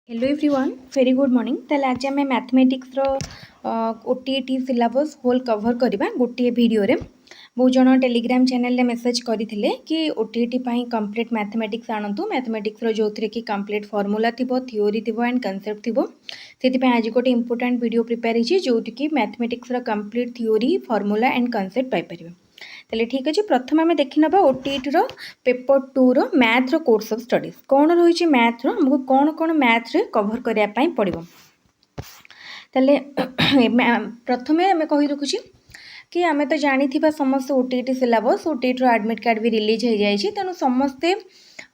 Hello everyone very good morning ताले आज आम मैथमेटिक्स ओटीटी सिलेबस होल कवर करवा गोटे वीडियो रे बहुत जन टेलीग्राम चैनल रे मेसेज करते कि ओटीटी कंप्लीट मैथमेटिक्स आणतु मैथमेटिक्स जो कि कंप्लीट फॉर्मूला थिबो थ्योरी थिबो एंड कांसेप्ट थिबो से आज गोटे इंपोर्टेंट वीडियो प्रिपेयर होची जो कि mathematics complete theory formula and concept पाई परिबे। ताले ठीक अच्छे प्रथम आम देखी ना ओटीटी पेपर 2 रो मैथ रो कोर्स ऑफ स्टडीज कौन रही मैथ रो हमको कौन कौन मैथ रे कवर करने पड़ो। ताले प्रथम आम कही रखुची कि आम तो जानी समस्त OTT syllabus OTT admit card भी रिलीज हो जाए तेणु समस्ते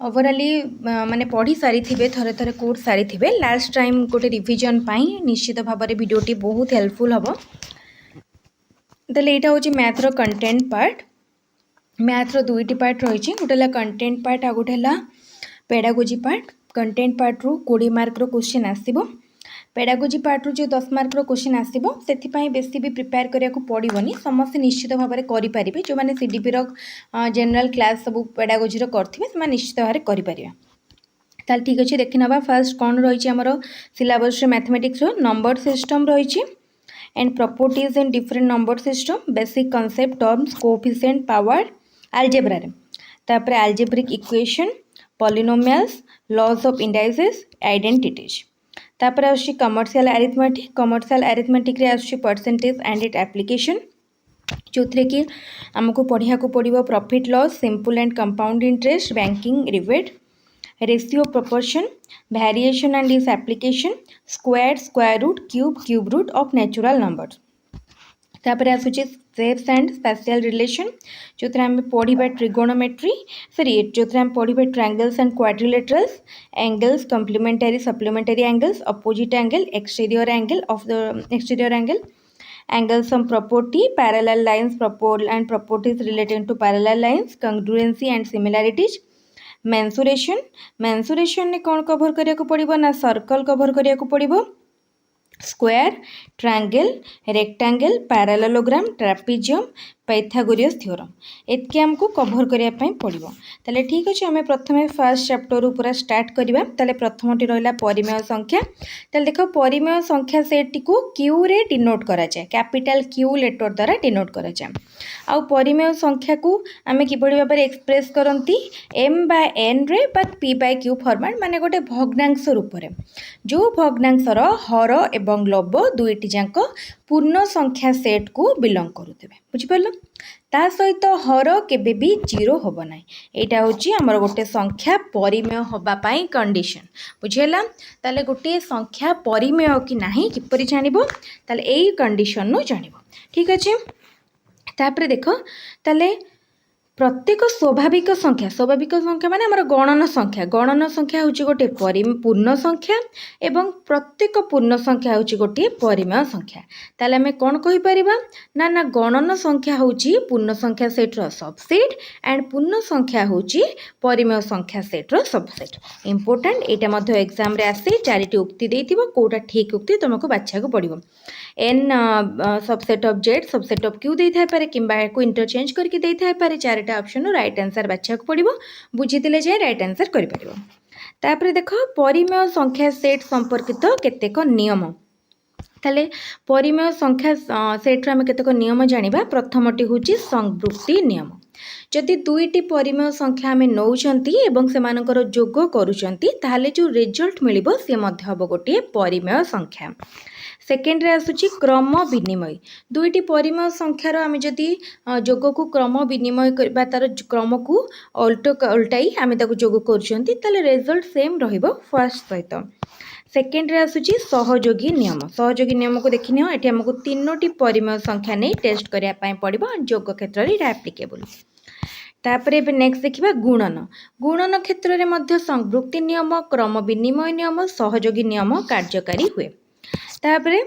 ओवराली माने पढ़ी सारी थे थरे थरे कोर्स सारी थे लास्ट टाइम गोटे रिविजन निश्चित भाव में वीडियोटी बहुत हेल्पफुल हम। ताले यहाँ हूँ मैथ रो कंटेंट पार्ट मैथ रो दुईटी पार्ट रही गोटे कंटेंट पार्ट आ गोटे पेडागोजी पार्ट। कंटेंट पार्ट रू 20 मार्क रो क्वेश्चन आसीबो पेडागोजी पार्ट रू जो 10 मार्क रो क्वेश्चन आसीबो सेथिपाई बेसी भी प्रिपेयर करिया को पड़िबोनी समस्त निश्चित भाव में करि परिबे जो माने सीडीपी रो जनरल क्लास सब पेडागोजी रो करथिबे से निश्चित भाव में करि परिबे। ताल ठीक अच्छे देखि नबा फर्स्ट कौन रही हमरो सिलेबस रे मैथमेटिक्स रो नंबर सिस्टम रही and properties in different number system basic concept terms coefficient power algebra रे तापर algebraic equation polynomials laws of indices identities तापर आछि कमर्शियल अरिथमेटिक रे आछि परसेंटेज एंड इट एप्लीकेशन जो थे कि आमको पढ़िया को पड़ो profit loss simple and compound interest banking rebate ratio proportion variation and its application square root cube root of natural numbers तापर आसुचे शेप्स एंड स्पेशियल रिलेशन जो आम पढ़ा ट्रिगोनोमेट्री जो आम पढ़ा triangles and quadrilaterals angles complementary supplementary angles opposite angle exterior angle of the exterior angle angles some property parallel lines and properties relating to parallel lines congruency and similarities mensuration ने कौन cover करिया को पड़िबो ना circle cover करिया को पड़िबो square triangle rectangle parallelogram trapezium Pythagoras theorem एतके हमको कवर करने पड़ो। ताले ठीक अच्छे आम प्रथम फर्स्ट चैप्टर पूरा स्टार्ट करवा। ताले प्रथमटी रहा परिमेय संख्या। ताले देख परिमेय संख्या सेट को क्यू रे डिनोट करा जाए कैपिटल क्यू लेटर द्वारा डिनोट करा जाए आउ परिमेय संख्या को आम किभली भाव में एक्सप्रेस करती एम बाय एन रे बा पी बाय क्यू फॉर्मेट माने गोटे भग्नांश रूप में जो भग्नांशर हर एवं लब दुईटी जाक पूर्ण संख्या सेट को बिलंग करुवे बुझिपार ता सहित हर केबे भी जीरो होब ना यहाँ हूँ आमर गोटे संख्या परिमेय होगापाई कंडीशन बुझीगला। ताले गोटे संख्या परिमेय कि नहीं किपरि जानिबो ताले एई कंडीशन नु जानिबो ठीक अच्छे। तापर देख ताले प्रत्येक स्वाभाविक संख्या माने आमर गणन संख्या हूँ गोटे पूर्ण संख्या एवं प्रत्येक पूर्ण संख्या हूँ गोटे परिमेय संख्या। ताले आमे कौन कहि परिबा ना ना गणन संख्या हूँ पूर्ण संख्या सेट रो सबसेट एंड पूर्ण संख्या हूँ परिमेय संख्या सेट रो सबसेट इंपोर्टेंट एटा मध्य एग्जाम रे आसे चारिटी उक्ति देइथिबो कोटा ठीक उक्ति तुमको बाछा को पड़िबो N subset of Z subset of Q देइथाय पारे किंबा को इंटरचेंज करके देइथाय पारे चारिटा ऑप्शन राइट आंसर बाछा को पड़िबो बुझितिले जे राइट आंसर करि परिबो। तापर देखो परिमेय संख्या सेट संपर्कित केतेक नियम। ताले परिमेय संख्या सेट आम केतेक नियम जानिबा प्रथमटी होची संवृत्ति नियम जदि दुईटी परिमेय संख्या आम नौचंती एवं सेमानकर जोग करूचंती ताहाले जो रिजल्ट मिलिबो से मध्य हबो गोटे परिमेय संख्या। सेकेंड रे आसुची क्रम विनिमय दुईटी परिमेय संख्यार आम जदि जोग को क्रम विनिमय करबा तार क्रम को उल्टाई आम ताको जोग करूचंती ताले रिजल्ट सेम रहिबो फर्स्ट सहित। सेकेंड रे आसुची सहयोगी नियम को देखि नियो एठी हमको तीनोटी परिमेय संख्या नहीं टेस्ट करिया पई पड़िबो जोग क्षेत्र रे एप्लीकेबल। तापरे नेक्स्ट देखिबा गुणन क्षेत्र रे मध्य संवृत्ति नियम क्रम विनिमय नियम सहयोगी नियम कार्यकारी हुए। तापरे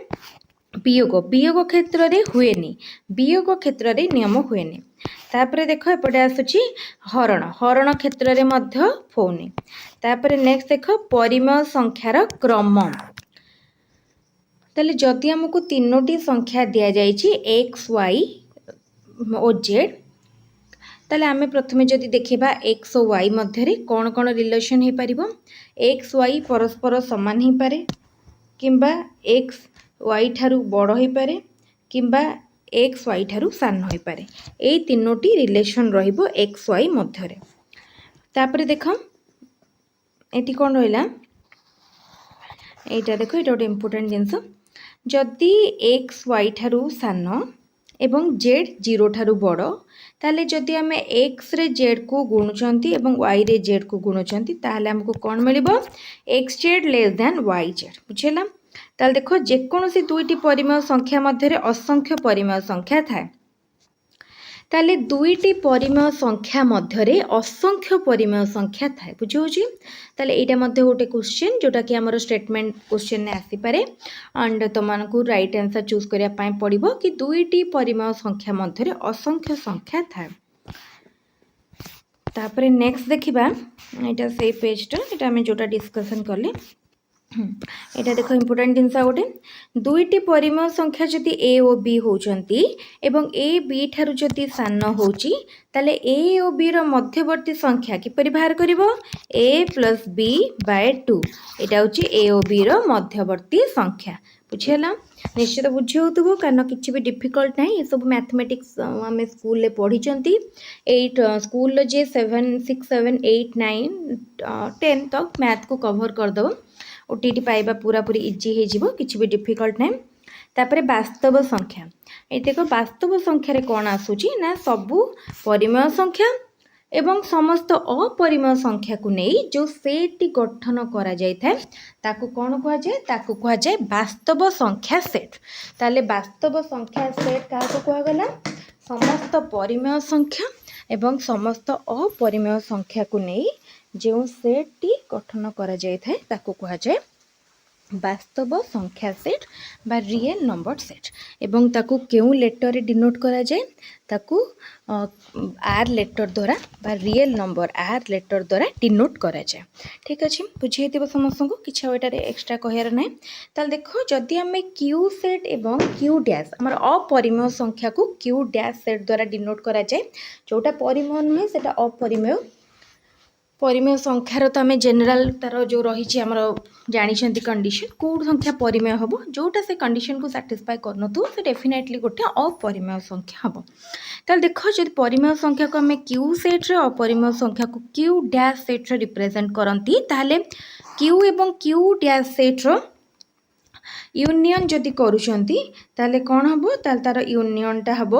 वियोग क्षेत्र रे हुएनी वियोग क्षेत्र रे नियम हुएनी। तापरे देखो एपटे आसुची हरण क्षेत्र रे मध्य होउनी। तापरे नेक्स्ट देखो परिमेय संख्यार क्रम ताले जदि हमको तीनोटी संख्या दिया जाइछि x y और z ताले आमे प्रथमे जदि देखिबा x और y मध्यरे कोन कोन रिलेशन हे परिबो x y परस्पर समान हे पारे किंबा x y ठारू बड़ हे पारे किंबा एक्स वाई ठारू सान हो पारे एई तीनोटी रिलेशन रहिबो एक्स वाई मध्यरे तापरे देखो एटी कोन रहिला एटा देखो एटा गोटे इम्पोर्टेंट जिनस जदि एक्स वाई ठारू सान एवं जेड जीरो ठारू बड़ ताले जदि आमे एक्स रे जेड को गुणुचंती एवं वाई रे जेड को गुणुचंती ताले हमको कोन मिलिबो x z less than y z बुझेला ताले देखो जेकोसी दुईटी परिमेय संख्या मध्य असंख्य परिमेय संख्या थाए ताले दुईटी परिमेय संख्या मध्य असंख्य परिमेय संख्या थाए बुझे ताले एटा मध्य गोटे क्वेश्चन जोटा कि हमर स्टेटमेंट क्वेश्चन ने आसी पारे एंड तुमको राइट आंसर चूज करिया पई पड़िबो कि दुईटी परिमेय संख्या मध्य असंख्य संख्या थाए तापरे नेक्स्ट देखिबा एटा से पेजटा एटा हम जोटा डिस्कशन करले एटा देखो इम्पोर्टेंट जिनस गोटे दुईटी परिमेय संख्या जदि ए और बी होचंती एवं ए बी ठारू जदि सान होची ताले ए और बी रो मध्यवर्ती संख्या किपरि बाहर करिवो ए प्लस बी बाय 2 एटा होची ए और बी रो मध्यवर्ती संख्या बुझियला निश्चित बुझी होतबो कारण किछि भी डिफिकल्ट नाही ए सब मैथमेटिक्स हमें स्कूल ले पढ़ी चंती 8 स्कूल जे 7 6 7 8 9 10 तक मैथ को कवर कर दबो ओटीटी पाइबा पूरा पूरी इजी हो जिवो किछि भी डिफिकल्ट नहीं तापरे वास्तव संख्या ए देखो वास्तव संख्या रे कोन आसुची ना सबु परिमेय संख्या एवं समस्त अपरिमेय संख्या को नहीं जो सेट गठन करा जाय थाए ताकू कोन कहा जाय ताकू कहा जाय वास्तव संख्या सेट ताले वास्तव संख्या सेट का को कहा गला समस्त परिमेय संख्या एवं समस्त अपरिमेय संख्या को नहीं जो सेट टी गठन करा जाय थाए ताकू कहा जाय वास्तव संख्या सेट बा रियल नंबर सेट एवं ताकू केउ लेटर रे डिनोट करा जाय ताकू आर लेटर द्वारा बा रियल नंबर आर लेटर द्वारा डिनोट करा जाय ठीक अछि बुझे देबो समस्त को किछ एटा रे एक्स्ट्रा कहयार नै ताल देखो जदि हमें क्यू सेट एवं क्यू डैश हमर अपरिमेय संख्या को क्यू डैश सेट द्वारा डिनोट करा जाय जोटा परिमेय नै सेटा अपरिमेय परिमेय संख्यार तो आम जेनेल तार जो रही आमर जानी कंडीशन कौट संख्या परिमेय हम जोटा से कंडीशन को साटिस्फाई करन से डेफिनेटली गोटे अपरिमेय संख्या हम ताल देख जब परिमेय संख्या को आम क्यू सेट्रे अपरिमेय संख्या को क्यू डैश सेट्रे रिप्रेजेंट करती ताले क्यू एवं क्यू डैश सेट्र यूनियन जदि करुछंती ताले कौन हम तार यूनियनटा हम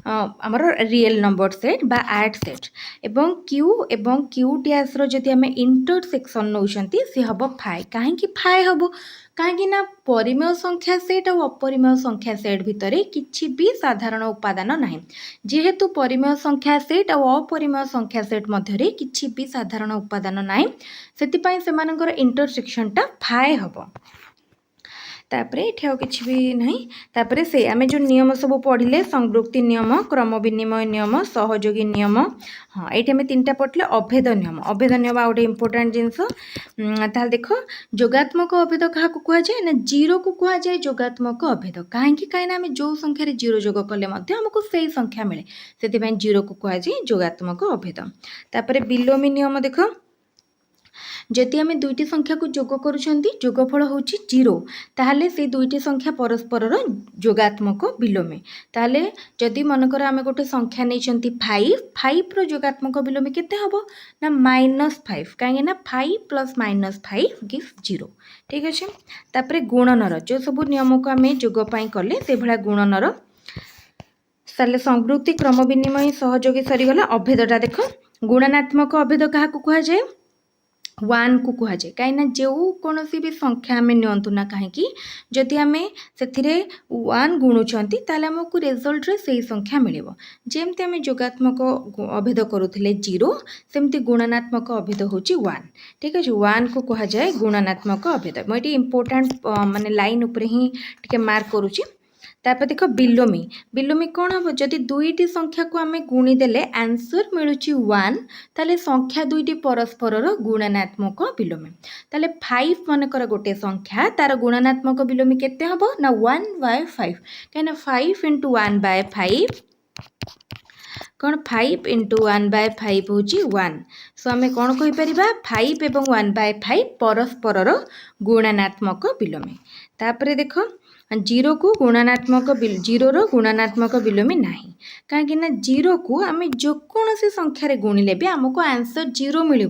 आमर रियल नंबर सेट बा एड सेट एवं क्यू डैश रो जदि आम इंटरसेक्शन नौछंती से हम फाइ कहीं फाइ हम कहीं ना परिमेय संख्या सेट और अपरिमेय संख्या सेट भितर किछि भी साधारण उपादान नाही जेहेतु परिमेय संख्या सेट और अपरिमेय संख्या सेट मध्यरे किछि भी साधारण उपादान नाही सेति पई सेमानकर इंटरसेक्शनटा फाइ हम तापरे एठी आउ किछि भी नहीं तापरे से आमे जो नियम सब पढ़िले संगृक्ति नियम क्रम विनिमय नियम सहयोगी नियम हाँ ये आम तीन टा पढ़ले अभेद नियम आ गोटे इम्पोर्टेंट जिनस ताल देख जोगात्मक अभेद क्या कह जाए ना जीरो को कह जाए जोगात्मक अभेद कहीं आम जो संख्यार जीरो जोग कले आमको से संख्या मिले से जीरो को कह जाए जोगात्मक अभेद तापरे विलोमी नियम देख जदि आम दुईटी संख्या को जोग करुछंती जोगफल होची जीरो ताहले से दुईटी संख्या परस्पर जोगात्मक विलोमी ताहले जदि मनकर आम गोटे संख्या नहीं 5 रो जोगात्मक विलोमी केते हबो ना -5 कहीं ना 5 + -5 गिव्स 0 ठीक अच्छे तापरे गुणनर जो सब नियम को आम जोग पाई कले से भला गुणनर ताले संगृक्ति क्रम विनिमय सहयोगी सरीगला अभेदटा देख गुणनात्मक अभेद क्या कह जाए 1 को कह जाए कहीं जो कौन भी संख्या आम नियंतु ना कहीं जदि आम से 1 गुणुंट ताल आमको रिजल्ट रे से संख्या मिले जमती आम जोगात्मक अभेद करुले 0 सेमती गुणनात्मक अभेद हूँ 1 ठीक अच्छे 1 को कह जाए गुणनात्मक अभेद मुझे इम्पोर्टाट माने लाइन उपर ही टिके मार्क करुच्ची तापर देख विलोमी कौन हम जदि दुईटी संख्या को आम गुणीदेले आंसर मिलूँ 1 ताले संख्या दुईटी परस्पर गुणनात्मक विलोमी ताले 5 मनकर गोटे संख्या तार गुणनात्मक विलोमी केते हबो ना 1/5 कहीं 5 × 1/5 कौन 5 इंटू 1/5 हूँ 1 सो आम कौन कहीपर 5 एवं 1/5 परस्पर गुणात्मक विलोमी तापर देख जीरो को गुणात्मक जीरो गुणात्मक विलोमी ना कहीं जीरो को आम जेकोसी संख्यार गुणिले भी आमको आंसर जीरो मिल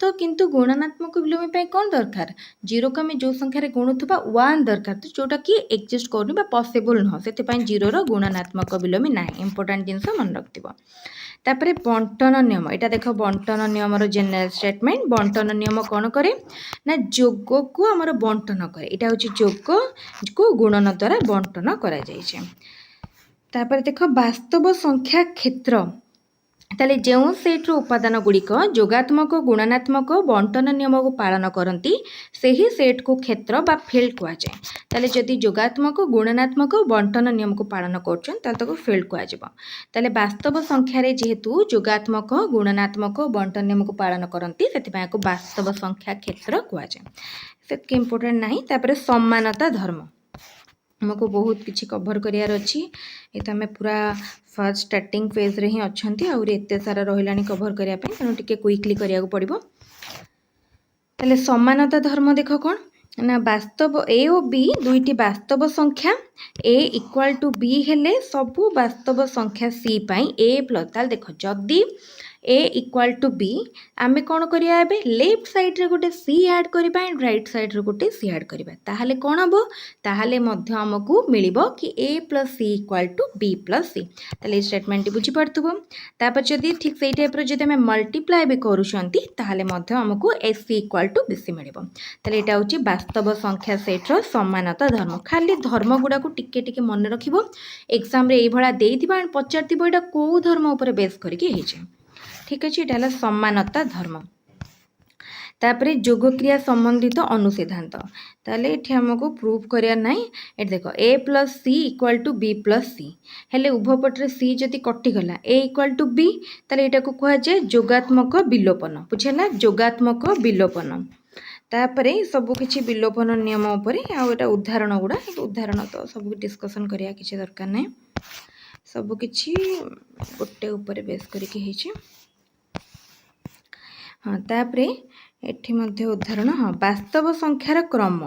तो किंतु गुणात्मक विलोमी कौन दरकार जीरो को आम जो संख्यार गुणुवा 1 दरकार तो जोटा कि एक्जिस्ट कर पॉसिबल नुह से जीरो गुणात्मक विलोमी ना इंपोर्टेंट जिनस मन रखिथ तापरे बंटन नियम यहाँ देख बंटन नियम जेनेराल स्टेटमेंट बंटन नियम कौन करे ना जोग को आमर बंटन करे यहाँ हूँ जोग को गुणन द्वारा बंटन करा जाइछे तापर देख वास्तव संख्या क्षेत्र ताले जो सेट्र उपादान गुड़िक जोगात्मक गुणात्मक बंटन नियम को पालन करती से ही सेट को क्षेत्र बा फील्ड कहुए ताले जदि जोगात्मक गुणात्मक बंटन नियम को पालन कर फील्ड कहुए वास्तव संख्यार जेहेतु जोगात्मक गुणात्मक बंटन नियम को पालन करती से वास्तव संख्या क्षेत्र कहुए से इम्पोर्टेंट ना समानता धर्म हमको बहुत किसी कभर करार अच्छी ये तो आम पूरा फर्स्ट स्टार्टिंग फेज रे ही अच्छा आते सारा रहा कभर करने तेणु टे क्विकली करा पड़ो ताले समानता धर्म देख कौन ना वास्तव ए और बी दुईटी वास्तव संख्या ए इक्वाल टू बी हेले सबू वास्तव संख्या सी पाई ए प्लस ताल देख जदि ए इक्वाल टू बी आम कौन करिया लेफ्ट साइड रे गोटे सी ऐड करबा एंड राइट साइड रे गोटे सी ऐड करबा ताहले कौन हम ताहले मध्य हमकु मिलिबो कि a plus c equal to b plus c ताले स्टेटमेंट बुझी पारथुबो तापर जदि ठीक सेही टाइप रो जदि हम मल्टीप्लाई भी करूछंती ताहले मध्य हमकु ए सी इक्वाल टू बी सी मिलिबो ताले एटा होची वास्तव संख्या सेट रो समानता धर्म खाली धर्म गुडा को टिके टिके मन रखिबो एग्जाम रे एई भळा देइथिबा एंड पचारथिबो एटा को धर्म ऊपर बेस करके हेचे ठीक अच्छे ये समानता धर्म तापरे जोग क्रिया संबंधित अनुसिद्धांत ताले ये आमको प्रूफ करिया ना ये देख a plus c equal to b plus c हेले उभय पटे सी जदि कटिगला ए इक्वाल टू बी ताले एटा को कहा जाए जोगात्मक विलोपन बुझेला जोगात्मक विलोपन तापरे सब किछि विलोपन नियम उपरे आ एटा उदाहरण गुड़ा उदाहरण तो सब डिस्कशन करिया किछि दरकार नै सब किछि गोटे ऊपर बेस करके हेछि हाँ तापरे एठी मध्य उदाहरण हाँ वास्तव संख्यार क्रम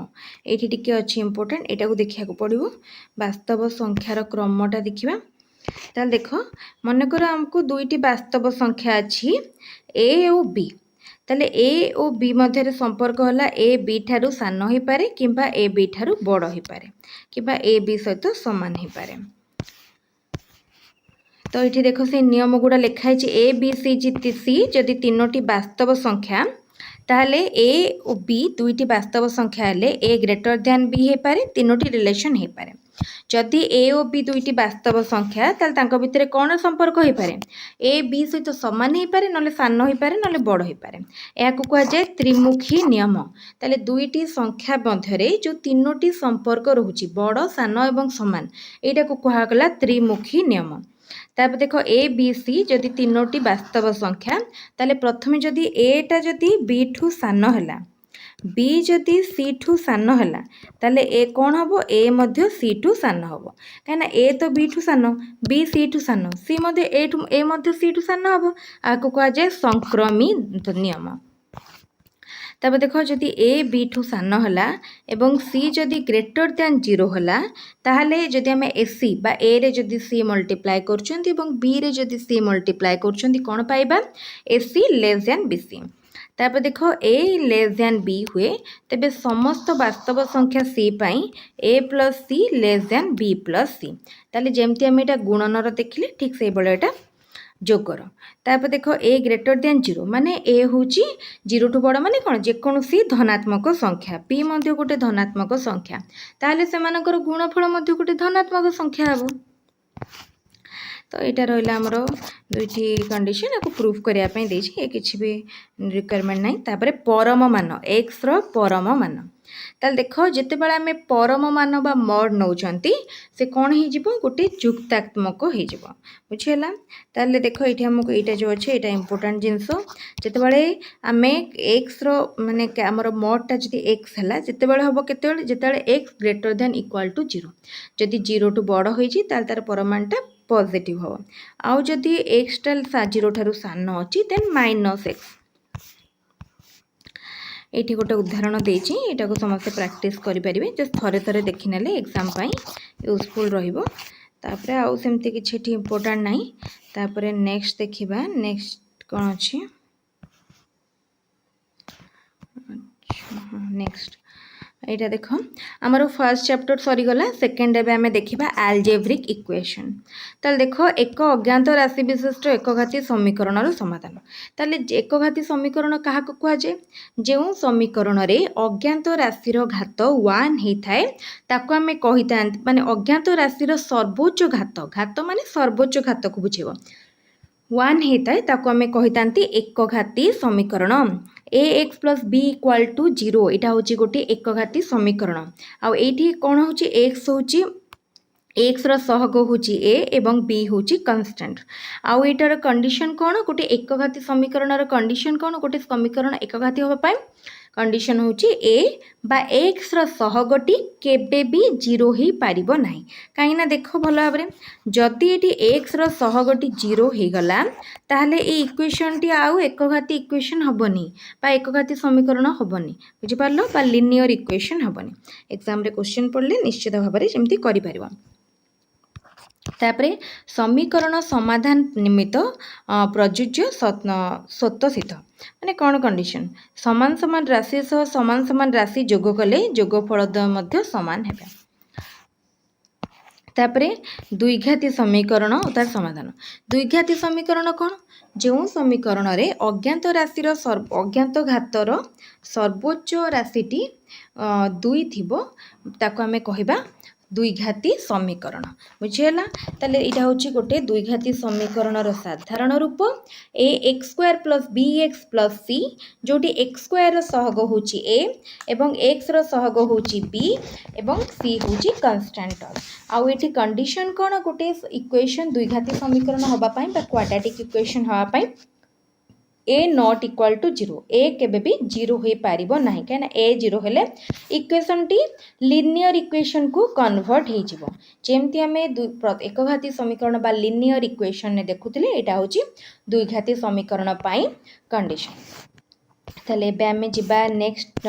ये टिके अच्छी इम्पोर्टेंट यहाँ को देखा पड़ो वास्तव संख्यार क्रमटा देखा ताल देख मनकर आमको दुईटी वास्तव संख्या अच्छी ए और बी ताले ए और बी मध्य संपर्क है ए बी ठारू सान हो पारे किंबा ए बी ठारू बड़ हो पारे किंबा ए बी सहित समान हो पारे तो ये देख से नियम गुड़ा लिखाई ए बी सी जी सी जदि तीनोटी वास्तव संख्या ताहले ए और बी दुईटी वास्तव संख्या हेले ए ग्रेटर दैन बी हो पारे तीनोटी रिलेशन हो पारे जदि ए और बी दुईटी वास्तव संख्या ताल तांको भितर कौन संपर्क हो पारे ए बी सहित सामान हो पारे नले सान हो पारे नले बड़ हो पारे या को कहा जाए त्रिमुखी नियम ताले दुईटी संख्या मध्यरे जो तीनोटी संपर्क रहुची बड़ सान एवं समान एटा को कहा त्रिमुखी नियम तापर देख ए बी सी जदि तीनोटी वास्तव संख्या ताले प्रथमे जदि एटा जदि बी ठू सान है बी जदि सी ठू सान है ताले ए कौन हम ए मध्य सी ठू सान हम कहीं ए तो बी ठू सान बी सी ठू सान सी मध्य ए मध्य सी ठू सान हम आपको कहा जाए संक्रमी नियम तब देख जदि ए बी ठू सान है एवं सी जदि ग्रेटर दैन जीरो है ताहले जदि आम ए सी बा ए रे जदि सी मल्टीप्लाई करछंती एवं बी रे जदि सी मल्टीप्लाई करछंती कौन पाइबा ए सी लेस दैन बी सी तापर देख ए लेस दैन बी हुए तेबे समस्त वास्तव संख्या सी पाई ए प्लस सी less than b plus c ताले जेमती आम एटा गुणनर देखिले ठीक से बळे एटा जोगर तापर देख ए ग्रेटर दैन जीरो माने ए हूँ जीरो ठू बड़ माने कौन जेकोसी धनात्मक संख्या बी मध्य गोटे धनात्मक संख्या ताहले सेमानकर गुणफल मध्य गोटे धनात्मक संख्या हे तो यहाँ रहा आमर दुईटी कंडीशन या प्रूफ करने ये किसी भी रिक्वायरमेंट ना तापर परम मान एक्स परम मान ताल देख जिते बड़े आम परम मान बा मड नौचंती से कौन हो गोटे जुक्तात्मक हो बुझीगला ताल देख ये आमको यहाँ जो अच्छे यहाँ इंपोर्टेंट जिनस जिते बड़े आम एक्स माने आमर मडटा जी एक्स है जिते बड़े हम केते जिते x greater than equal to zero जदि जीरो टू बड़ हो तार परमाणटा पॉजिटिव हो आउ जदि एक्स टा 0 ठारू सान अच्छी देन -x ये गोटे उदाहरण देती यहाँ को समस्त प्रैक्टिस करेंगे जस्ट थे थे देखने एग्जाम यूजफुल रही आउ सेमती किसी इम्पोर्टाट ना तापर नेक्स्ट देखा नेक्स्ट कौन अच्छी नेक्स्ट यहाँ देख आमर फर्स्ट चैप्टर सरीगला सेकेंड एवं आम देखा आलजेब्रिक इक्वेशन ताल देख एक अज्ञात राशि विशिष्ट एकघाती समीकरण समाधान ताल एकघाती समीकरण क्या कहुए जो समीकरण रे अज्ञात राशि घात 1 होता है ताको आम कही माने अज्ञात राशि सर्वोच्च घात घात माने सर्वोच्च घात को बुझेब 1 होता है ताको आम कही एकघाती समीकरण ax plus b equal to 0 यहाँ हूँ गोटे एकघाती समीकरण आठी कौन हो x हूँ एक्स सहग हूँ a एवं b हूँ कन्स्टांट आउ यार कंडीशन कौन गोटे एकघाती समीकरण कंडीशन कौन गोटे समीकरण एकघाती होगापाई कंडीशन हूँ a बा एक्स सहगटी केबे भी 0 हो पारिबो नाही कहीं देख भल भाव में जदि ये एक्स सहगटी 0 हो गला ताहले ये इक्वेशन टी आउ एकघाती इक्वेशन हेनी बा एकघाती समीकरण हेनी बुझिपार बा लिनियर इक्वेशन हेनी एग्जाम रे क्वेश्चन पढ़ले निश्चित भाव में जमती कर तापरे समीकरण समाधान निमित्त प्रযোज्य स्वतःसिद्ध माने कौन कंडीशन समान समान राशि सह समान समान राशि जोग कले जोगफल मध्य समान हेबे तापरे द्विघाती समीकरण और तार समाधान द्विघाती समीकरण कौन जो समीकरण रे अज्ञात राशि अज्ञात घातर सर्वोच्च राशिटी 2 थिबो ताको आमे कहिबा द्विघाती समीकरण बुझीगला ताले इटा होची गोटे द्विघाती समीकरण साधारण रूप a x square plus b x plus c जोटी एक्स स्क्वायर सहग होची ए एवं एक्स सहग होची बी एवं सी होची कांस्टेंट आउ एठी कंडीशन कोन गोटे इक्वेशन द्विघाती समीकरण होबा पई बा क्वाड्रेटिक इक्वेशन होबा पई ए नॉट इक्वल टू 0 ए केबे भी 0 हो पारिबो नाही कहना ए 0 हेले इक्वेशन टी लिनियर इक्वेशन को कन्वर्ट हो जिवो जेमती आमे एकघाती समीकरण बा लिनियर इक्वेशन ने देखुतिले एटा होची द्विघाती समीकरण पाई कंडीशन तले बे आमे जिबा नेक्स्ट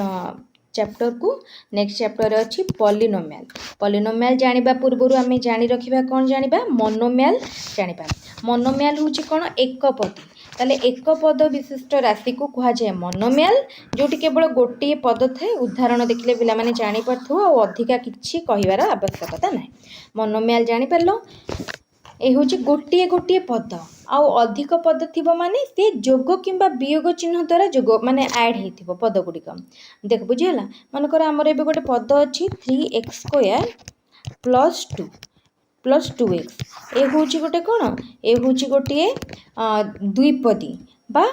चैप्टर को नेक्स्ट चैप्टर अच्छी पॉलिनोमियल जानिबा पूर्वरु आमे जानि रखिबा कोन जानिबा मोनोमियल जानिबा मोनोमियल होची कोन एक पदी ताले एक पद विशिष्ट राशि को कहा जाए मोनोमियल जोटी केवल गोटे पद थाए उदाहरण देखले पिला माने जानि परथो और अधिका किछि कहिवार आवश्यकता नाही मोनोमियल जानि परलो ए होची गोटे गोटे पद आउ अधिक पद थिबो माने से जोग किंबा वियोग चिन्ह द्वारा जोग माने ऐड हेथिबो पद गुडिक देख बुझियला मन कर हमर एबे गोटे पद अछि 3x² प्लस 2x ए होची गोटे कोन ए होची गोटे द्विपदी बा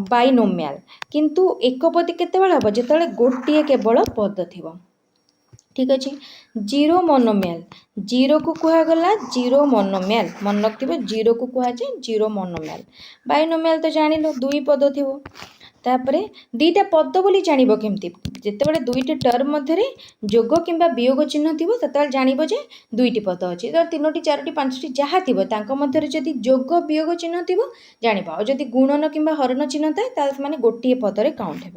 बाइनोमियल किंतु एकपदी केतेबेले हबो जेतेबेले गोटे केवल पद थिबो ठीक अच्छे जीरो मोनोमियल जीरो को कहगला जीरो मोनोमियल मन रखिए जीरो को कहुए जीरो मोनोमियल बाइनोमियल तो जान लो दुई पद थी तापर दीटा पद बोली जान केमती जितेबाला दुईट टर्म मध्य जोग किंबा वियोग चिन्ह थी से जानव जे दुईटी पद अच्छी तो 3टी 4टी 5टी जहाँ थी मध्य जदि जोग वियोग चिन्ह थी जान और जदि गुणन किंबा हरण चिन्ह थाए माने गोटे पदरे काउंट हे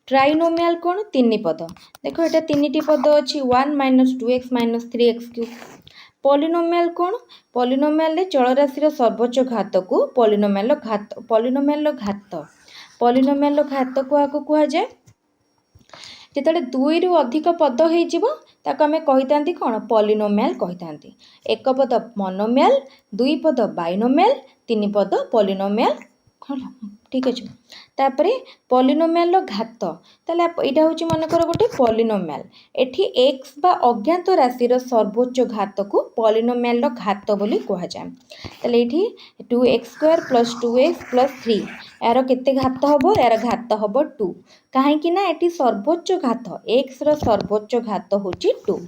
ट्राइनोमियल कौन 3 पद देख ये 3टी पद अच्छी 1 - 2x - 3x³ पॉलिनोमियल कौन पॉलिनोमियल चल राशि सर्वोच्च घात को पॉलिनोमियल घात को कह जाए जिते 2 रु अधिक पद होमें कही कौन पॉलिनोमियल कही एक पद मोनोमियल 2 पद बाइनोमियल 3 पद पॉलिनोमियल ठीक अच्छे तापर पॉलिनोमियल घात ताले यहाँ हूँ मनकर गोटे पॉलिनोमियल एठी एक्स बा अज्ञात राशि सर्वोच्च घात को पॉलिनोमियल घात बोली कह जाए ताले ये 2x² + 2x + 3 यार केते घात हम यार घात हम 2 कहीं ये सर्वोच्च घात एक्स सर्वोच्च घात हूँ 2